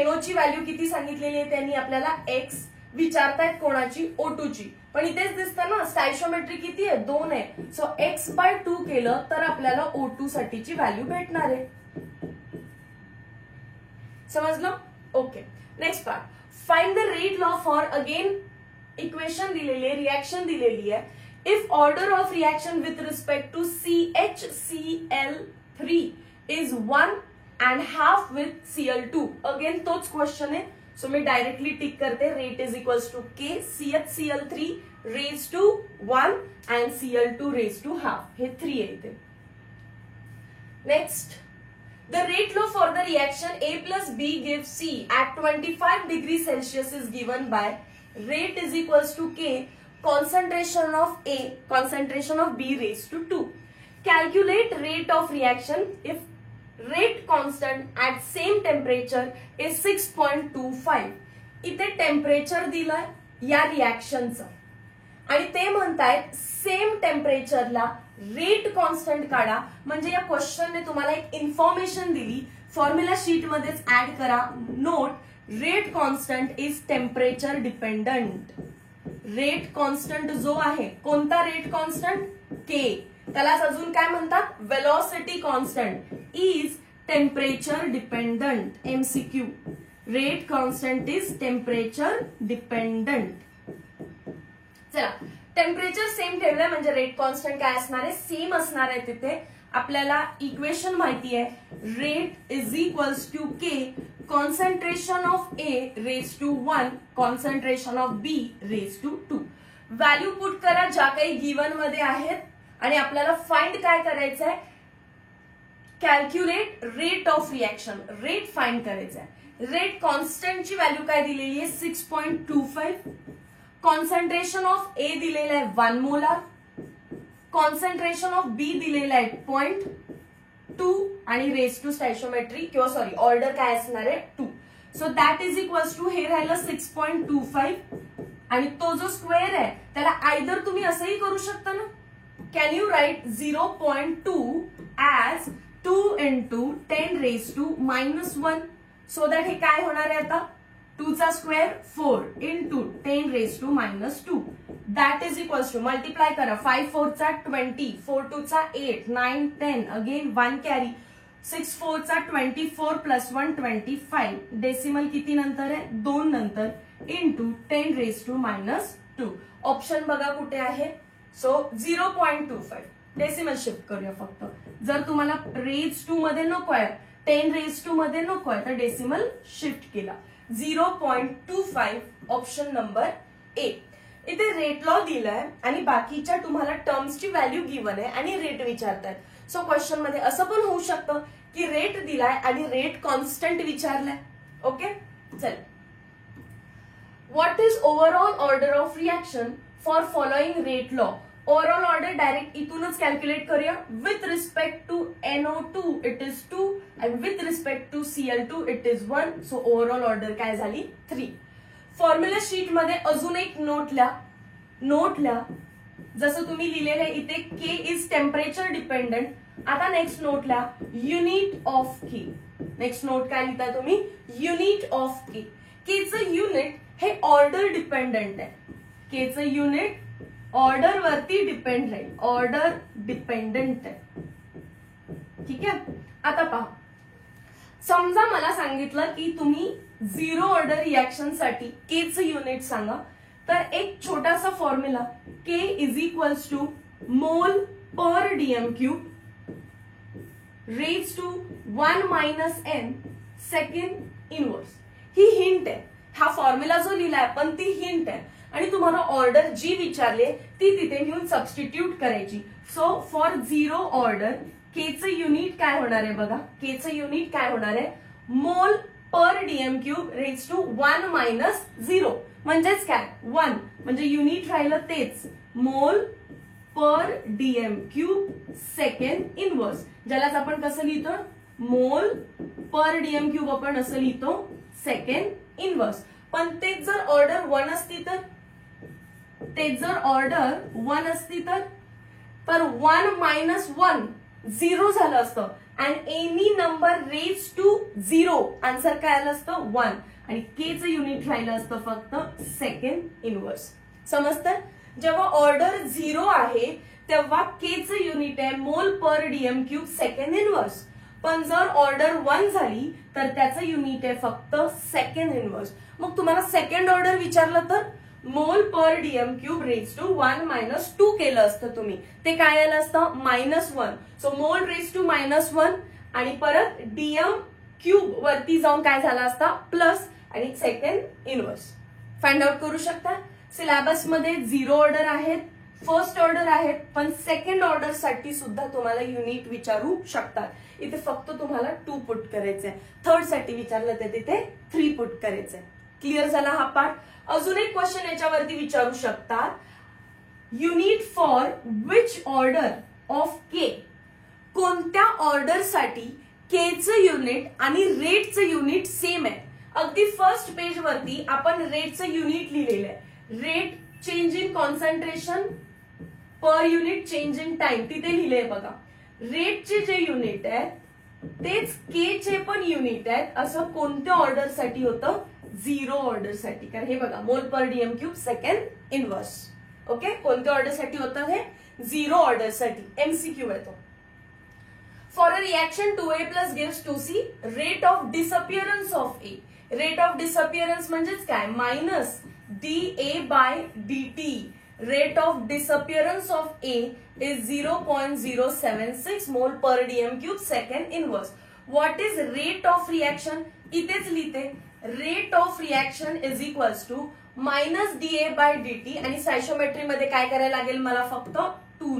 NO ची व्हॅल्यू किती सांगितलेली आहे त्यांनी आपल्याला? x. विचारतायत कोणाची? O2 ची. पण इथेच दिसतं ना स्टॅइशोमेट्री किती आहे? 2 आहे. सो x बाय 2 केलं तर आपल्याला O2 साठीची व्हॅल्यू भेटणार आहे. समजलं? Okay, next part. Find the rate law for, again equation दिलेली आहे, रिएक्शन दिलेली आहे. If order of reaction with respect to CHCl3 is 1.5 with Cl2. Again तोच क्वेश्चन आहे, सो मी डायरेक्टली टिक करते. Rate is equals to K CHCl3 raise to 1 and Cl2 raise to half. हे 3 आहे इथे. Next, the rate law for the reaction A plus B gives C at 25 degrees Celsius is given by rate is equals to K concentration of A concentration of B raised to 2. Calculate rate of reaction if rate constant at same temperature is 6.25. इथे temperature दिलंय या रिएक्शनचं आणि ते म्हणतायत same टेम्परेचरला rate constant काढा. म्हणजे या क्वेश्चनने तुम्हाला एक इन्फॉर्मेशन दिली, फॉर्म्युला शीट मध्येच ऍड करा. Note, rate constant is temperature dependent. Rate constant जो आहे, कोणता रेट कॉन्स्टंट? K. त्यालाच अजून काय म्हणतात? Velocity constant is temperature dependent. MCQ. Rate constant is temperature dependent. चला, टेम्परेचर सेम ठेवलंय म्हणजे रेट कॉन्स्टंट काय असणार आहे? सेम असणार आहे. तिथे आपल्याला इक्वेशन माहिती आहे, rate is equals to K concentration of A raise to 1 concentration of B raise to 2. Value put करा ज्या काही गिवन मध्ये आहेत आणि आपल्याला फाइंड काय करायचं आहे? Calculate rate of reaction. Rate find करायचं आहे. रेट कॉन्स्टंटची व्हॅल्यू काय दिलेली आहे? 6.25. कॉन्सन्ट्रेशन ऑफ A दिलेलं आहे 1 मोलार. कॉन्सन्ट्रेशन ऑफ B दिलेलं आहे 0.2 आणि रेज टू स्टॅइशोमेट्री किंवा सॉरी ऑर्डर काय असणार आहे? 2. So that is equals to, हे राहिलं 6.25 आणि तो जो स्क्वेअर आहे त्याला आयदर तुम्ही असंही करू शकता ना. Can you write 0.2 as 2 into 10 raise to -1. So that हे काय होणार आहे आता? 2 चा square 4 into 10 raise to -2. That is equals to, multiply करा. 5 4 चा 20, 4 2 चा 8, 9 10, अगेन 1 कॅरी, 6 4 चा 24 प्लस 1 25. डेसिमल किती नंतर आहे? 2 नंतर इंटू 10 रेज टू -2. ऑप्शन बघा कुठे आहे? सो 0.25. डेसिमल शिफ्ट करूया फक्त. जर तुम्हाला रेज टू मध्ये नको आहे, 10 रेज टू मध्ये नको आहे, तर डेसिमल शिफ्ट केला. 0.25 ऑप्शन नंबर ए. इथे रेट लॉ दिलाय आणि बाकीच्या तुम्हाला टर्म्सची व्हॅल्यू गिवन आहे आणि रेट विचारतायत. सो क्वेश्चन मध्ये असं पण होऊ शकतं की रेट दिलाय आणि रेट कॉन्स्टंट विचारलाय. ओके, चल. What is overall order of reaction for following rate law? Overall order direct इथूनच कॅल्क्युलेट करूया. With respect to NO2 it is 2 and with respect to Cl2 it is 1. So overall order काय झाली 3. Formula sheet मध्ये अजून एक note लिहा. जसं तुम्ही लिहिलेलं इथे K इज टेम्परेचर डिपेंडंट. आता नेक्स्ट नोट लिहा unit of K. Next note काय लिहिता तुम्ही? Unit of K. K चं युनिट हे ऑर्डर डिपेंडंट आहे. K चं युनिट ऑर्डर वरती डिपेंड राहील. ऑर्डर डिपेंडंट आहे. ठीक आहे. आता पहा, समजा मला सांगितलं की तुम्ही झिरो ऑर्डर रिएक्शन साठी K चं युनिट सांगा. तर एक छोटासा formula K is equals to mole per DM cube raise to 1 minus n second inverse. ही हिंट आहे. हा फॉर्म्युला जो लिहिलाय आपण ती हिंट आहे आणि तुम्हाला ऑर्डर जी विचारली ती तिथे घेऊन सबस्टिट्यूट करायची. So for zero order K चं युनिट काय होणार आहे बघा. K चं युनिट काय होणार आहे? Mole per DM cube raise to 1 minus 0. म्हणजेच काय 1 म्हणजे युनिट राहिलं तेच mole per DM cube second inverse. ज्यालाच आपण कसं लिहितो? मोल पर डीएम क्यूब आपण असं लिहितो सेकंड इनवर्स. पण तेच जर ऑर्डर 1 असती तर, तेच जर ऑर्डर 1 असती तर 1 मायनस 1 0 झालं असतं. And any number raise to 0 answer काय आलं असतं 1 आणि K चं युनिट राहिलं असतं फक्त सेकंड इनवर्स. समजतं? जेव्हा ऑर्डर 0 आहे तेव्हा K चं युनिट आहे mole per DM cube second inverse. पण जर ऑर्डर 1 झाली तर त्याचं युनिट आहे फक्त सेकंड इनवर्स. मग तुम्हाला सेकंड ऑर्डर विचारलं तर mole per DM cube raise to 1 minus 2 केलं असतं तुम्ही. ते काय आलं असतं -1. सो मोल रेज टू -1 आणि परत डीएम क्यूब वरती जाऊन काय झाला असता प्लस आणि सेकंड इनवर्स. फाइंड आउट करू शकता. सिलेबस मध्ये झिरो ऑर्डर आहेत, फर्स्ट ऑर्डर आहेत, पण सेकंड ऑर्डर साठी सुद्धा तुम्हाला युनिट विचारू शकतात. इथे फक्त तुम्हाला 2 पुट करायचंय. थर्ड साठी विचारलं तर तिथे 3 पुट करायचंय. क्लिअर झाला हा पार्ट. अजून एक क्वेश्चन याच्यावरती विचारू शकतात. Unit for which order of K. कोणत्या ऑर्डर साठी K चं युनिट आणि रेटचं युनिट सेम आहे. अगदी फर्स्ट पेज वरती आपण रेटचं युनिट लिहिलेलं आहे. Rate change in concentration per unit change in time तिथे लिहिले बघा. रेटचे जे युनिट आहे तेच K चे पण युनिट आहेत. असं कोणत्या ऑर्डर साठी होतं? झिरो ऑर्डर साठी. कारण हे बघा mole per DM cube second inverse. Okay, कोणत्या ऑर्डर साठी होतं हे? झिरो ऑर्डर साठी. MCQ आहे तो. For a reaction 2A plus gives 2C rate of disappearance of A. Rate of disappearance म्हणजेच काय? Minus dA/dt. Rate of disappearance of A is 0.076 mole per DM cube second inverse. What is rate of reaction? इथेच लिहिते rate of reaction is equals to minus dA/dt आणि सायशोमेट्री मध्ये काय करायला लागेल मला? फक्त 2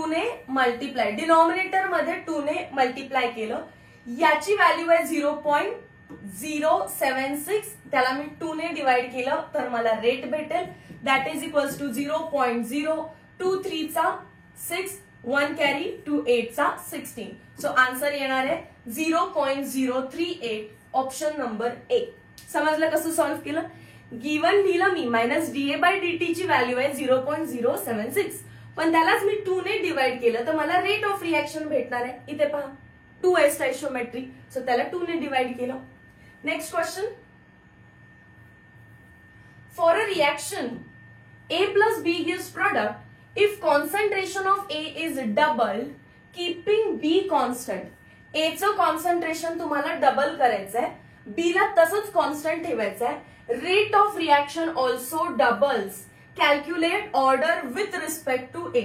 ने मल्टिप्लाय. डिनॉमिनेटर मध्ये 2 ने मल्टिप्लाय केलं. याची व्हॅल्यू आहे 0.076. त्याला मी 2 ने डिवाइड केलं तर मला रेट भेटेल. दॅट इज इक्वल्स टू 0.023 चा 6, 1 कॅरी 2 8 चा 16. सो आन्सर येणार आहे 0.038. Option number A. समजलं कसं सॉल्व्ह केलं? गिवन लिहिलं मी मायनस dA/dt ची व्हॅल्यू आहे 0.076. पण त्यालाच मी 2 ने डिवाइड केलं तर मला रेट ऑफ रिएक्शन भेटणार आहे. इथे पहा 2S आयसोमेट्री. सो त्याला 2 ने डिवाइड केलं. Next question. For a reaction A plus B gives product if concentration of A is doubled keeping B constant. A चं कॉन्सन्ट्रेशन तुम्हाला डबल करायचंय, B ला तसंच कॉन्स्टंट ठेवायचंय. Rate of reaction also doubles. Calculate order with respect to A.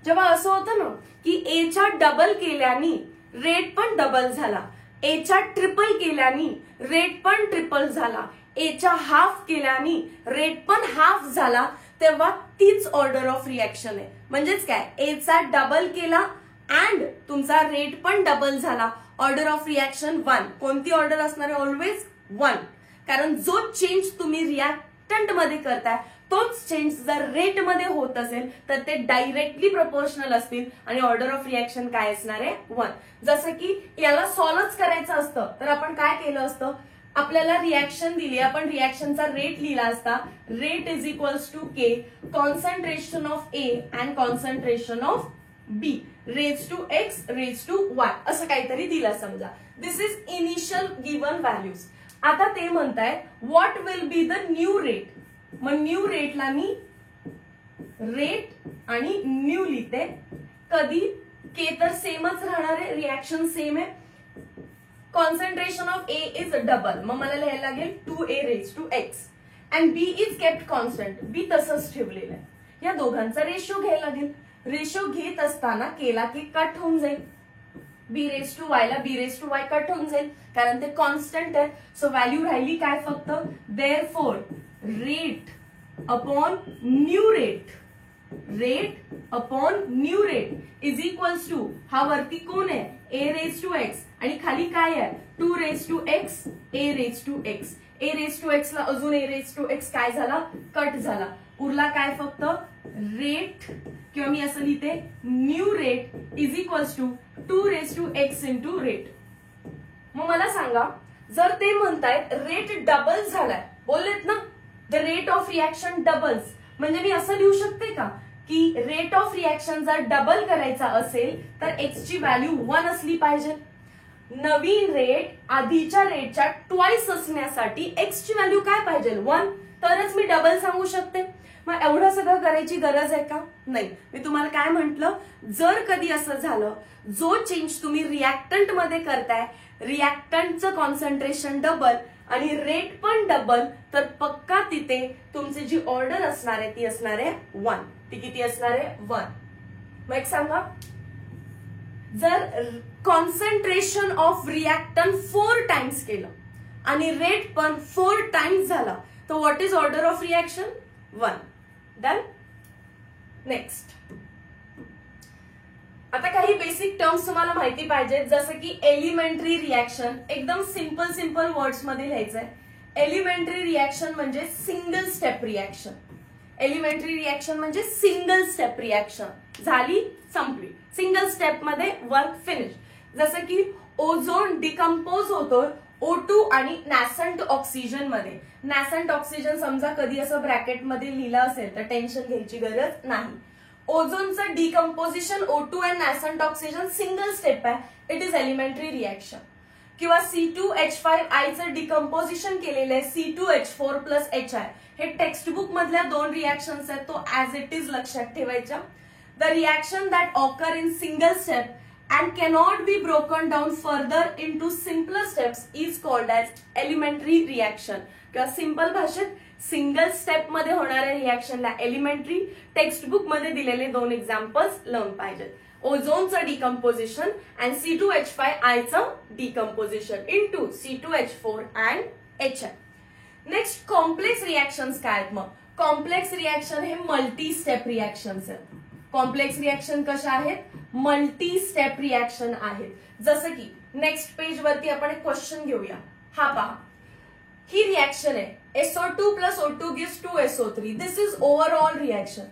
जेव्हा असं होतं ना की A च्या डबल केल्याने रेट पण डबल झाला, A च्या ट्रिपल केल्याने रेट पण ट्रिपल झाला, एच्या हाफ केल्याने रेट पण हाफ झाला, तेव्हा तीच ऑर्डर ऑफ रिॲक्शन आहे. म्हणजेच काय, एचा डबल केला अँड तुमचा रेट पण डबल झाला, ऑर्डर ऑफ रिॲक्शन 1. कोणती ऑर्डर असणार आहे? ऑलवेज 1. कारण जो चेंज तुम्ही रिॲक्टंट मध्ये करताय तोच चेंज जर रेट मध्ये होत असेल तर ते डायरेक्टली प्रोपोर्शनल असतील आणि ऑर्डर ऑफ रिॲक्शन काय असणार आहे? 1. जसं की याला सॉल्व्हच करायचं असतं तर आपण काय केलं असतं, आपल्याला रिॲक्शन दिली, आपण रिॲक्शनचा रेट लिहिला असता, rate is equals to K concentration of A and concentration of B raise to X raise to Y असं काहीतरी दिलं समजा. This is initial given values. आता ते म्हणताय what will be the new rate. मग न्यू रेटला मी रेट आणि न्यू लिहिते. कधी के तर सेमच राहणार आहे, रिॲक्शन सेम आहे. Concentration of A is double, मग मला लिहायला लागेल 2a raise to x and B is kept constant, B तसंच ठेवलेलं आहे. या दोघांचा रेशो घ्यायला लागेल. रेशो घेत असताना केला की कट होऊन जाईल. बी रेज टू वाय ला बी रेज टू वाय कट होऊन जाईल कारण ते कॉन्स्टंट आहे. सो व्हॅल्यू राहिली काय फक्त, therefore rate upon new rate, rate upon new rate is equals to, हा वरती कोण आहे? ए रेज टू एक्स आणि खाली काय आहे? 2 raise to X A raise to X. A raise to X ला अजून ए रेज टू एक्स काय झाला? कट झाला. उरला काय फक्त रेट, किंवा मी असं लिहिते new rate is equals to 2 raise to X into rate. मग मला सांगा, जर ते म्हणतायत रेट डबल झालाय, बोललेत ना the rate of reaction doubles, म्हणजे मी असं लिहू शकते का की रेट ऑफ रिॲक्शन जर डबल करायचा असेल तर एक्स ची व्हॅल्यू 1 असली पाहिजे. नवीन रेट आधीच्या रेटच्या ट्वाइस असण्यासाठी एक्स ची व्हॅल्यू काय पाहिजे? 1. तरच मी डबल सांगू शकते. मग एवढं सगळं करायची गरज आहे का? नाही. मी तुम्हाला काय म्हंटल, जर कधी असं झालं जो चेंज तुम्ही रिॲक्टंट मध्ये करताय, रिॲक्टंटचं कॉन्सन्ट्रेशन डबल आणि रेट पण डबल, तर पक्का तिथे तुमची जी ऑर्डर असणार आहे ती असणार आहे 1. ती किती असणार आहे? 1. मग एक सांगा, जर कॉन्सन्ट्रेशन ऑफ रिॲक्टंट 4 टाइम्स केलं आणि रेट पण 4 टाइम्स झाला तर what is order of reaction? 1. Done. Next, आता काही बेसिक टर्म्स तुम्हाला माहिती पाहिजेत, जसं की एलिमेंटरी रिॲक्शन. एकदम सिंपल वर्ड्स मध्ये लिहायचंय. एलिमेंटरी रिॲक्शन म्हणजे single step reaction. Elementary reaction म्हणजे सिंगल स्टेप रिॲक्शन. झाली, संपली. सिंगल स्टेप मध्ये वर्क फिनिश. जसं की ओझोन डिकम्पोज होतो O2 आणि नॅसंट ऑक्सिजन मध्ये. नॅसंट ऑक्सिजन समजा कधी असं ब्रॅकेट मध्ये लिहिलं असेल तर टेन्शन घ्यायची गरज नाही. ओझोनचं decomposition O2 and nascent oxygen single step आहे, इट इज एलिमेंटरी रिॲक्शन. किंवा C2H5I चं डिकम्पोजिशन केलेलं आहे C2H4 प्लस HI. हे टेक्स्टबुक मधल्या 2 रिॲक्शन्स आहेत, तो ऍज इट इज लक्षात ठेवायच्या. The reaction that occur in single step and cannot be broken down further into simpler steps is called as elementary reaction. किंवा सिंपल भाषेत सिंगल स्टेप मध्ये होणाऱ्या रिॲक्शनला एलिमेंटरी. टेक्स्टबुक मध्ये दिलेले 2 एक्झाम्पल्स लावून पाहिजेत. ओझोनचं डिकम्पोजिशन अँड C2H5I चं decomposition into C2H4 and HI. Next, complex reactions काय आहेत? मग कॉम्प्लेक्स रिॲक्शन हे मल्टी स्टेप रिॲक्शन्स आहेत. कॉम्प्लेक्स रिॲक्शन कशा आहेत? मल्टी स्टेप रिॲक्शन आहेत. जसं की नेक्स्ट पेज वरती आपण एक क्वेश्चन घेऊया. हा पहा, ही रिॲक्शन आहे SO2 plus O2 gives 2SO3. This is overall reaction.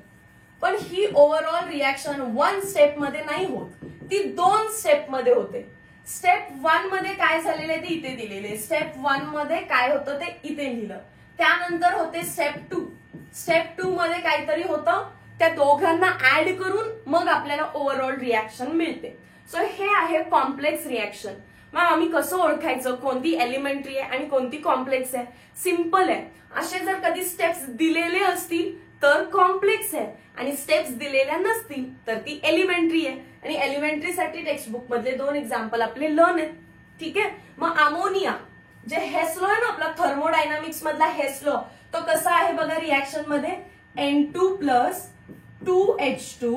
पण ही ओव्हरऑल रिॲक्शन 1 स्टेप मध्ये नाही होत, ती 2 स्टेप मध्ये होते. स्टेप 1 मध्ये काय झालेलं आहे ते इथे दिलेले. स्टेप 1 मध्ये काय होतं ते इथे लिहिलं. त्यानंतर होते स्टेप 2. स्टेप 2 मध्ये काहीतरी होतं, त्या दोघांना ऍड करून मग आपल्याला ओव्हरऑल रिॲक्शन मिळते. सो हे आहे कॉम्प्लेक्स रिॲक्शन. मग आम्ही कसं ओळखायचं कोणती एलिमेंटरी आहे आणि कोणती कॉम्प्लेक्स आहे? सिंपल आहे. असे जर कधी स्टेप्स दिलेले असतील तर कॉम्प्लेक्स आहे आणि स्टेप्स दिलेल्या नसतील तर ती एलिमेंटरी आहे. आणि एलिमेंटरीसाठी टेक्स्टबुक मधले 2 एक्झाम्पल आपले लर्न आहेत. ठीक आहे. मग अमोनिया, जे हेस लॉ आहे ना आपला थर्मोडायनामिक्स मधला हेस लॉ, तो कसा आहे बघा रिॲक्शन मध्ये. N2 प्लस 2H2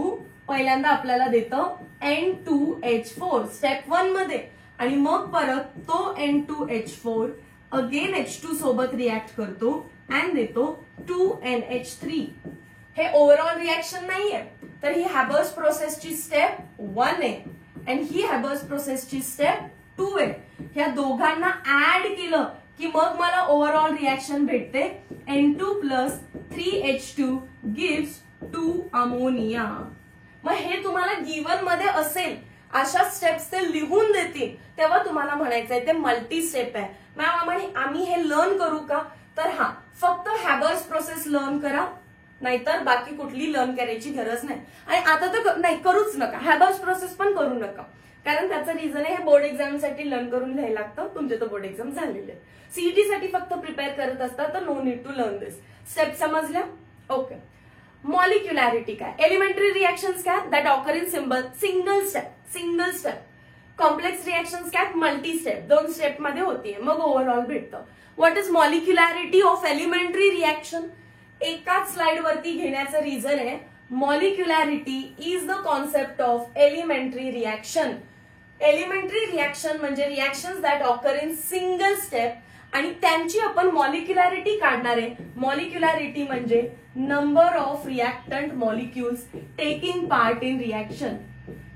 पहिल्यांदा आपल्याला देतं N2H4 स्टेप 1 मध्ये आणि मग परत तो N2H4 अगेन H2 सोबत रिॲक्ट करतो अँड देतो 2NH3. हे ओव्हरऑल रिॲक्शन नाहीये, तर ही हॅबर्स प्रोसेसची स्टेप 1 आहे आणि ही हॅबर्स प्रोसेसची स्टेप 2 आहे. ह्या दोघांना ऍड केलं की मग मला ओव्हरऑल रिॲक्शन भेटते N2 plus 3H2 gives 2 ammonia. मग हे तुम्हाला गिवन मध्ये असेल अशा स्टेप्स ते लिहून देतील तेव्हा तुम्हाला म्हणायचंय ते मल्टी स्टेप आहे. मॅम आम्ही हे लर्न करू का? तर हा, फक्त हॅबर्स प्रोसेस लर्न करा, नाहीतर बाकी कुठली लर्न करायची गरज नाही. आणि आता तर नाही करूच नका, हॅबर्स प्रोसेस पण करू नका, कारण त्याचं रिझन आहे हे बोर्ड एक्झाम साठी लर्न करून घ्यायला लागतं. तुमचे तर बोर्ड एक्झाम झालेले आहेत. सीईटी साठी फक्त प्रिपेअर करत असतात, तर no need to learn this. Step समजल्या? ओके. मॉलिक्युलॅरिटी काय? एलिमेंटरी रिएक्शंस काय? That occur in single step. Complex reactions काय? मल्टी स्टेप, 2 स्टेप मध्ये होतीये, मग ओव्हरऑल भेटतं. What is molecularity of elementary reaction? एकाच स्लाइड वरती घेण्याचं रिझन आहे molecularity is the concept of elementary reaction. Elementary reaction म्हणजे reactions that occur in single step आणि त्यांची आपण मॉलिक्युलॅरिटी काढणार आहे. मॉलिक्युलॅरिटी म्हणजे number of reactant molecules taking part in reaction.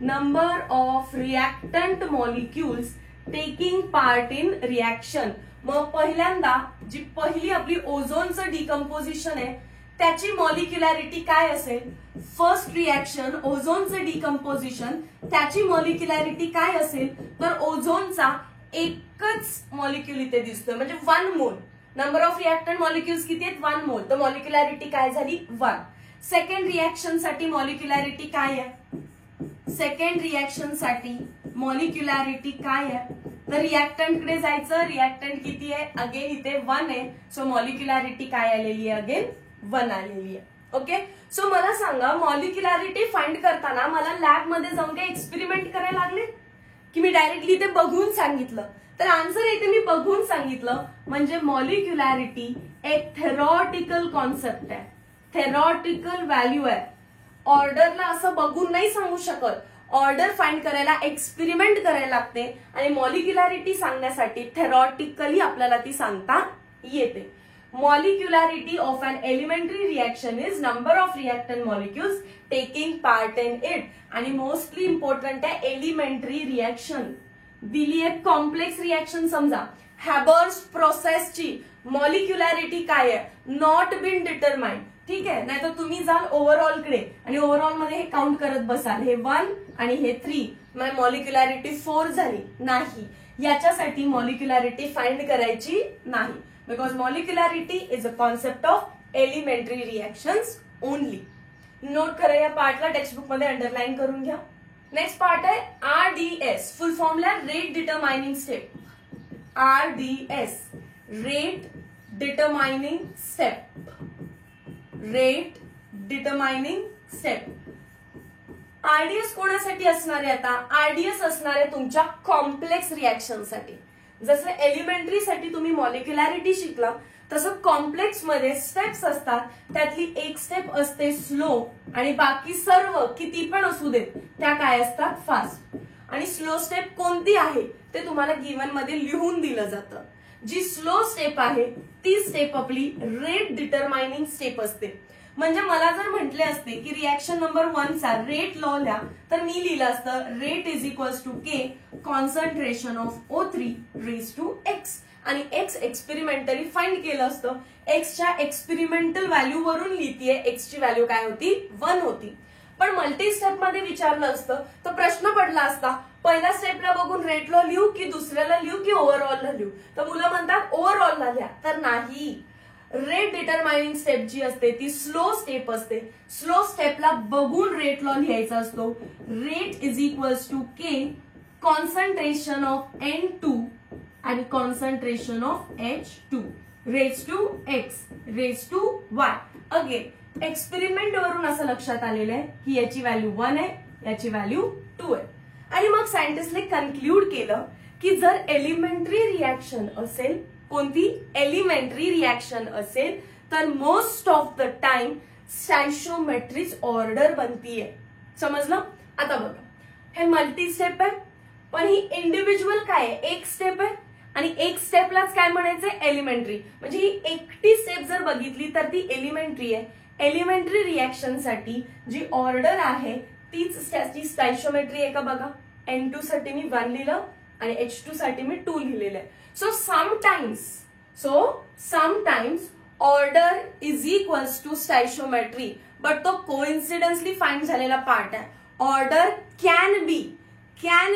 Number of reactant molecules taking part in reaction. मग पहिल्यांदा जी पहिली आपली ओझोनचं डिकम्पोजिशन आहे त्याची मॉलिक्युलॅरिटी काय असेल? फर्स्ट रिएक्शन ओझोनचं डिकम्पोजिशन, त्याची मॉलिक्युलॅरिटी काय असेल? तर ओझोनचा एकच मॉलिक्युल इथे दिसतोय म्हणजे 1 मोल. नंबर ऑफ रिएक्टंट मॉलिक्युल्स किती आहेत? 1 मोल. तर मॉलिक्युलॅरिटी काय झाली? 1. सेकंड रिएक्शन साठी मॉलिक्युलॅरिटी काय आहे? सेकंड रिएक्शन साठी मॉलिक्युलॅरिटी काय आहे? तर रिएक्टंट कडे जायचं. रिएक्टंट किती आहे? अगेन इथे 1 आहे. सो मॉलिक्युलॅरिटी काय आलेली आहे? अगेन 1 आलेली आहे. ओके. सो मला सांगा, मॉलिक्युलॅरिटी फाइंड करताना मला लॅब मध्ये जाऊन काही एक्सपेरिमेंट करायला लागले की मी डायरेक्टली ते बघून सांगितलं? तर आन्सर इथे मी बघून सांगितलं. म्हणजे मॉलिक्युलॅरिटी एक थेरॉटिकल कॉन्सेप्ट आहे, थेरॉटिकल व्हॅल्यू आहे. ऑर्डरला असं बघून नाही सांगू शकत. ऑर्डर फाइंड करायला एक्सपेरिमेंट करायला लागते आणि मॉलिक्युलॅरिटी सांगण्यासाठी थेरॉटिकली आपल्याला ती सांगता येते. Molecularity of an elementary reaction is number of reactant molecules taking part in it. आणि मोस्टली इम्पॉर्टंट आहे एलिमेंटरी रिएक्शन. दिली आहे कॉम्प्लेक्स रिएक्शन. समजा हॅबर्स प्रोसेसची मॉलिक्युलॅरिटी काय आहे? Not been determined. ठीक आहे, नाहीतर तुम्ही जाल ओव्हरऑल कडे आणि ओव्हरऑल मध्ये हे काउंट करत बसाल, हे 1 आणि हे 3, मग मॉलिक्युलॅरिटी 4 झाली. नाही, याच्यासाठी मॉलिक्युलॅरिटी फाइंड करायची नाही. Because molecularity is a concept of elementary reactions only. Note करा या पार्टला, टेक्स्टबुक मध्ये अंडरलाईन करून घ्या. नेक्स्ट पार्ट आहे RDS. फुल फॉर्मला rate determining step. RDS, rate determining step. Rate determining step. RDS कोणासाठी असणार आहे? आता RDS असणार आहे तुमच्या कॉम्प्लेक्स रिएक्शन साठी. जसं एलिमेंटरी साठी तुम्ही मॉलिक्युलॅरिटी शिकला तसं कॉम्प्लेक्स मध्ये स्टेप्स असतात. त्यातली एक स्टेप असते स्लो आणि बाकी सर्व किती पण असू देत त्या काय असतात? फास्ट. आणि स्लो स्टेप कोणती आहे ते तुम्हाला गिवन मध्ये लिहून दिलं जातं. जी स्लो स्टेप आहे ती स्टेप आपली रेट डिटरमाइनिंग स्टेप असते. म्हणजे मला जर म्हटले असते की रिएक्शन नंबर 1 चा रेट लॉ लिहा, तर मी लिहिलं असतं rate is equals to K concentration of O3 raise to X. आणि एक्स एक्सपेरिमेंटली फाइंड केलं असतं. एक्सच्या एक्सपेरिमेंटल व्हॅल्यू वरून लिहितीये, एक्सची व्हॅल्यू काय होती? 1 होती. पण मल्टी स्टेप मध्ये विचारलं असतं तर प्रश्न पडला असता पहिल्या स्टेपला बघून रेट लॉ लिहू की दुसऱ्याला लिहू की ओव्हरऑलला लिहू? तर मुलं म्हणतात ओव्हरऑलला लिहा. तर नाही, रेट डिटरमाइनिंग स्टेप जी असते ती स्लो स्टेप असते. स्लो स्टेपला बघून रेट लॉ लिहायचा असतो. Rate is equals to K concentration of N2 आणि concentration of H2 raise to X raise to Y. Again experiment वरून असं लक्षात आलेलं आहे की याची व्हॅल्यू 1 आहे, याची व्हॅल्यू 2 आहे. आणि मग सायंटिस्टने कन्क्लूड केलं की जर एलिमेंटरी रिएक्शन असेल, कोणती एलिमेंटरी रिएक्शन असेल, तर मोस्ट ऑफ द टाइम स्टॅन्शिओमेट्रीच ऑर्डर बनतीये. समजलं? आता बघा, हे मल्टी स्टेप आहे पण ही इंडिव्हिज्युअल काय आहे? एक स्टेप आहे आणि एक स्टेपलाच काय म्हणायचंय एलिमेंटरी, म्हणजे ही एकटी स्टेप जर बघितली तर ती एलिमेंटरी आहे. एलिमेंटरी रिॲक्शनसाठी जी ऑर्डर आहे तीच त्याची स्टॅइशोमेट्री आहे का बघा. N2 साठी मी 1 लिहिलं आणि H2 साठी मी 2 लिहिलेलं आहे. So sometimes order is equals to stoichiometry, but तो कोइन्सिडन्सली फाइंड झालेला पार्ट आहे. ऑर्डर कॅन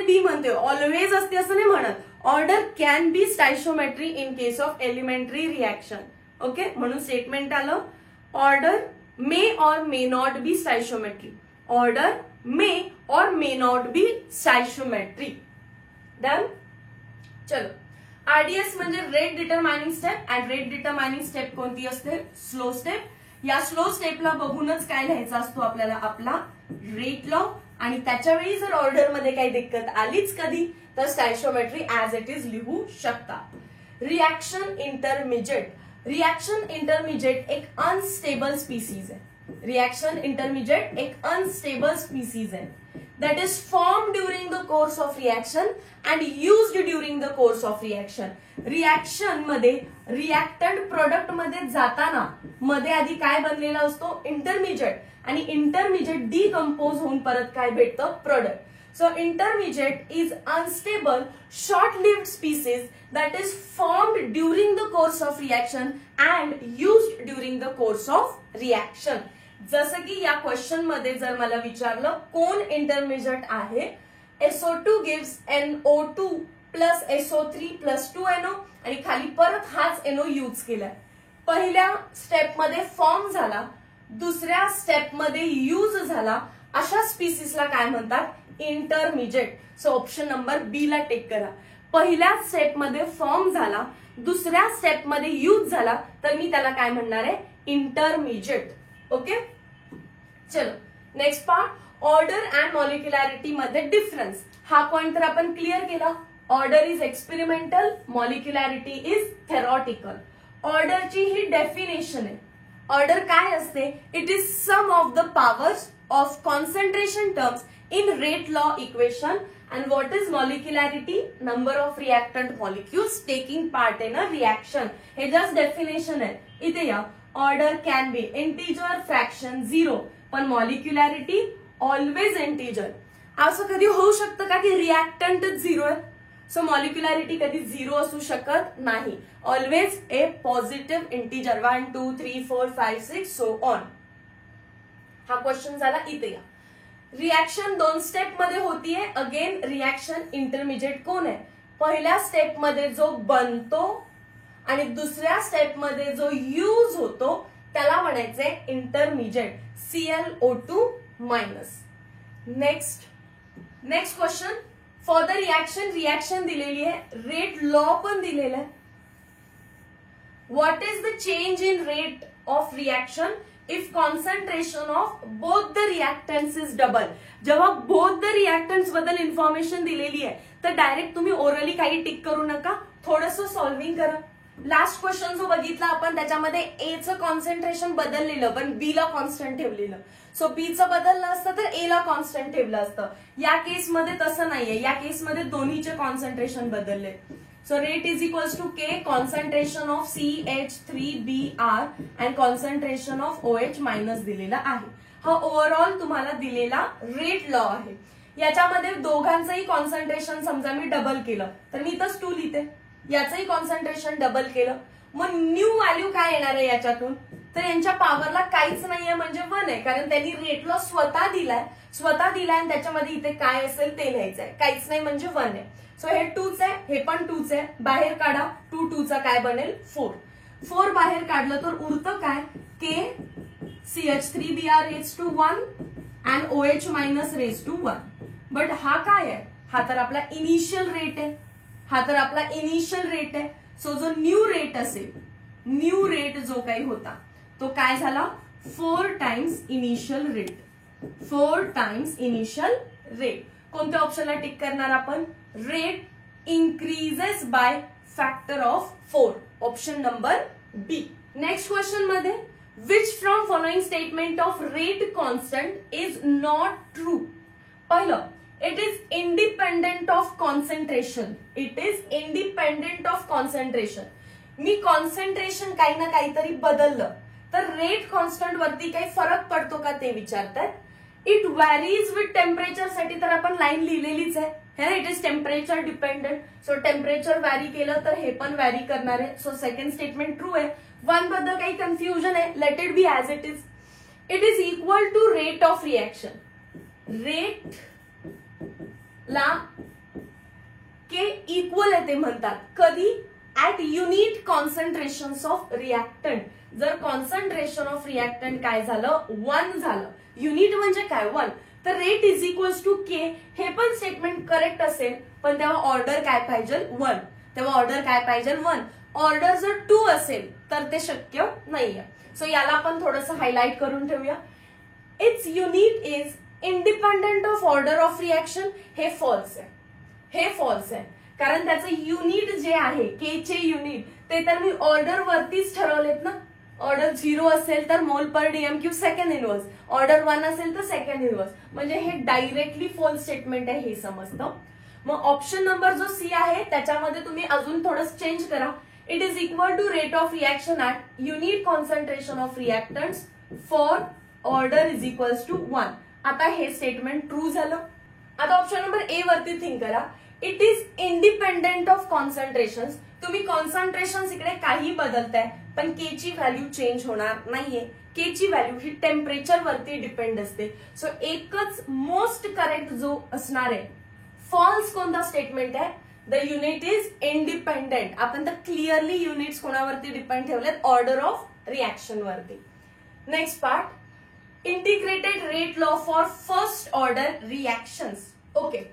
बी म्हणते, ऑलवेज असते असं नाही म्हणत. Order can be stoichiometry in case of elementary reaction. Okay, म्हणून स्टेटमेंट आलं order may or may not be stoichiometry. Order may or may not be stoichiometry. Done. चलो, RDS म्हणजे rate determining step, and rate determining step कोणती असते, slow step. या slow स्टेपला बघूनच काय लिहायचा असतो आपल्याला, आपला रेट लॉ. आणि त्याच्यावेळी जर ऑर्डर मध्ये काही दिक्कत आलीच कधी तर स्टॅइशोमेट्री ऍज इट इज लिहू शकता. रिॲक्शन इंटरमिजिएट एक अनस्टेबल स्पीसीज आहे. रिॲक्शन इंटरमिजिएट एक अनस्टेबल स्पीसीज आहे. that is formed during the course of reaction and used during the course of reaction. Reaction मध्ये रिॲक्टंट प्रोडक्ट मध्ये जाताना मध्ये आधी काय बनलेला असतो, इंटरमिजिएट, आणि इंटरमिजिएट डिकम्पोज होऊन परत काय भेटतं, product. So intermediate is unstable, short-lived species that is formed during the course of reaction and used during the course of reaction. जसं की या क्वेश्चन मध्ये जर मला विचारलं कोण इंटरमिजिएट आहे, SO2 gives NO2 plus SO3 plus 2NO आणि खाली परत हाच NO यूज केलाय. पहिल्या स्टेप मध्ये फॉर्म झाला, दुसऱ्या स्टेप मध्ये यूज झाला, अशा स्पीसीसला काय म्हणतात, इंटरमिजिएट. सो ऑप्शन नंबर बी ला टिक करा. पहिल्या स्टेप मध्ये फॉर्म झाला, दुसऱ्या स्टेप मध्ये यूज झाला, तर मी त्याला काय म्हणणार आहे, इंटरमिजिएट. ओके, चलो next part, order and molecularity मध्ये डिफरन्स. हा पॉइंट तर आपण क्लिअर केला. Order is experimental, molecularity is theoretical. ऑर्डरची ही डेफिनेशन आहे. ऑर्डर काय असते, it is sum of the powers of concentration terms in rate law equation. And what is molecularity? Number of reactant molecules taking part in a reaction. हे just definition आहे. इथे या order can be integer, fraction, zero, पण molecularity always integer. असं कधी होऊ शकतं का की रिॲक्टंट झिरो आहे, सो मॉलिक्युलॅरिटी कधी झिरो असू शकत नाही. Always a positive integer, 1 2 3 4 5 6 so on. हा क्वेश्चन झाला. इथे या रिॲक्शन 2 स्टेप मध्ये होतीये. अगेन रिॲक्शन इंटरमिजिएट कोण आहे, पहिल्या स्टेप मध्ये जो बनतो आणि दुसऱ्या स्टेप मध्ये जो यूज होतो त्याला म्हणायचंय intermediate, ClO2 minus. Next question, for the reaction दिलेली आहे, रेट लॉ पण दिलेला आहे. What is the change in rate of reaction if concentration of both the reactants is double. जेव्हा both the reactants बद्दल इन्फॉर्मेशन दिलेली आहे तर डायरेक्ट तुम्ही ओरली काही टिक करू नका, थोडंसं सॉल्व्हिंग करा. लास्ट क्वेश्चन जो बघितला आपण त्याच्यामध्ये ए चं कॉन्सन्ट्रेशन बदललेलं पण बी ला कॉन्स्टंट ठेवलेलं. सो बी चं बदललं असतं तर ए ला कॉन्स्टंट ठेवलं असतं. या केसमध्ये तसं नाहीये, या केसमध्ये दोन्हीचे कॉन्सन्ट्रेशन बदलले. So rate is equals to K, concentration of CH3Br and concentration of OH minus दिलेला आहे. हा ओव्हरऑल तुम्हाला दिलेला रेट लॉ आहे. याच्यामध्ये दोघांचंही कॉन्सन्ट्रेशन समजा मी डबल केलं तर मी इथंच 2 लिहिते, याचंही कॉन्सन्ट्रेशन डबल केलं, मग न्यू व्हॅल्यू काय येणार आहे याच्यातून, तर यांच्या पॉवरला काहीच नाहीये म्हणजे 1 आहे, कारण त्यांनी रेट लॉ स्वतः दिलाय आणि त्याच्यामध्ये इथे काय असेल ते लिहायचंय, काहीच नाही म्हणजे 1 आहे. सो हे 2च आहे, हे पण 2च आहे, बाहेर काढा, 2 2 चा काय बनेल 4 बाहेर काढलं तर उरतं काय, K CH3Br raised to 1 and OH minus raised to 1. But हा काय आहे, हा तर आपला इनिशियल रेट आहे. सो जो न्यू रेट असेल, न्यू रेट जो काही होता तो काय झाला, 4 टाइम्स इनिशियल रेट. कोणत्या ऑप्शनला टिक करणार आपण, rate increases by factor of 4, option number B. Next question मध्ये, which from following statement of rate constant is not true. पहिलं, it is independent of concentration. It is independent of concentration. मी concentration काही ना काहीतरी बदललं तर rate constant वरती काही फरक पडतो का ते विचारतात. इट व्हॅरीज विथ टेम्परेचर साठी तर आपण लाईन लिहिलेलीच आहे. It is temperature dependent. So temperature vary केलं तर हे पण व्हॅरी करणार आहे. सो सेकंड स्टेटमेंट ट्रू आहे. वन बद्दल काही कन्फ्युजन आहे, let it be as it is. It is equal to rate of reaction. Rate ला के इक्वल आहे ते म्हणतात कधी, at unit concentration of reactant. जर कॉन्सन्ट्रेशन ऑफ रिएक्टंट काय झालं, 1 झालं. युनिट म्हणजे काय, 1. तर रेट इज इक्वल्स टू के. हे पण स्टेटमेंट करेक्ट असेल, पण तेव्हा ऑर्डर काय पाहिजे, 1. तेव्हा ऑर्डर काय पाहिजे, 1. ऑर्डर जर 2 असेल तर ते शक्य नाहीये. सो याला आपण थोडंसं हायलाइट करून ठेवूया. It's unit is independent of order of reaction. हे फॉल्स आहे. हे फॉल्स आहे कारण त्याचं युनिट जे आहे, के चे युनिट, ते तर मी ऑर्डर वरतीच ठरवलेत ना. ऑर्डर 0 असेल तर मोल पर डीएमक्यू सेकंड इनवर्स, ऑर्डर 1 असेल तर सेकंड इनवर्स. म्हणजे हे डायरेक्टली फॉल्स स्टेटमेंट आहे हे समजतं. मग ऑप्शन नंबर जो सी आहे त्याच्यामध्ये तुम्ही अजून थोडं चेंज करा. It is equal to rate of reaction at unit concentration of reactants for order is equals to 1. आता हे स्टेटमेंट ट्रू झालं. आता ऑप्शन नंबर ए वरती थिंक करा. It is independent of concentration. तुम्ही कॉन्सन्ट्रेशन इकडे काही बदलताय पण के ची व्हॅल्यू चेंज होणार नाहीये. के ची व्हॅल्यू ही टेम्परेचर वरती डिपेंड असते. सो एकच मोस्ट करेक्ट जो असणार आहे फॉल्स कोणता स्टेटमेंट आहे, द युनिट इज इंडिपेंडेंट. आपण तर क्लिअरली युनिट्स कोणावरती डिपेंड ठेवलेत, ऑर्डर ऑफ रिएक्शन वरती. Next part, integrated rate law for first order reactions. Okay,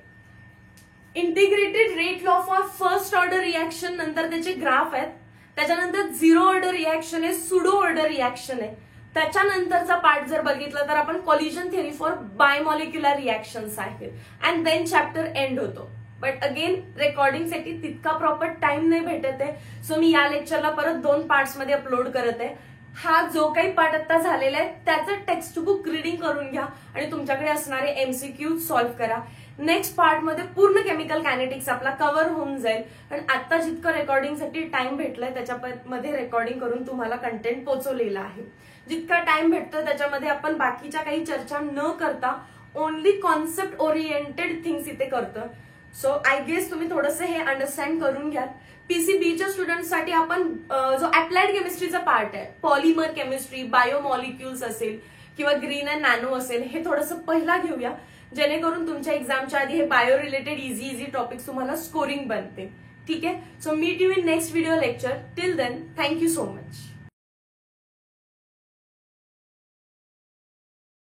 integrated rate law for first order reaction नंतर त्याचे ग्राफ आहेत. त्याच्यानंतर 0 ऑर्डर रिएक्शन आहे, सुडो ऑर्डर रिएक्शन आहे. त्याच्यानंतरचा पार्ट जर बघितला तर आपण कॉलिजन थिअरी फॉर बायमॉलिक्युलर रिएक्शन्स आहे. अँड देन चॅप्टर एंड होतो. बट अगेन रेकॉर्डिंगसाठी तितका प्रॉपर टाइम नाही भेटत आहे. सो मी या लेक्चरला परत 2 पार्ट्स मध्ये अपलोड करत आहे. हा जो काही पार्ट आता झालेला आहे त्याचं टेक्स्टबुक रिडिंग करून घ्या आणि तुमच्याकडे असणारे एमसीक्यू सॉल्व्ह करा. नेक्स्ट पार्ट मध्ये पूर्ण केमिकल कायनेटिक्स आपला कव्हर होऊन जाईल. आणि आता जितकं रेकॉर्डिंगसाठी टाइम भेटलाय त्याच्यामध्ये रेकॉर्डिंग करून तुम्हाला कंटेंट पोहोचवलेला आहे. जितका टाइम भेटतो त्याच्यामध्ये आपण बाकीच्या काही चर्चा न करता ओनली कॉन्सेप्ट ओरिएंटेड थिंग्स इथे करतो. सो आय गेस तुम्ही थोडंसं हे अंडरस्टँड करून घ्या. पीसीबीच्या स्टुडंटसाठी आपण जो अप्लाइड केमिस्ट्रीचा पार्ट आहे, पॉलिमर केमिस्ट्री, बायोमॉलिक्युल्स असेल किंवा ग्रीन अँड नॅनो असेल, हे थोडंसं पहिला घेऊया जेणेकरून तुमच्या एक्झामच्या आधी हे बायो रिलेटेड इझी टॉपिक्स तुम्हाला स्कोरिंग बनते. ठीक आहे. So meet you in next video lecture. Till then, thank you so much.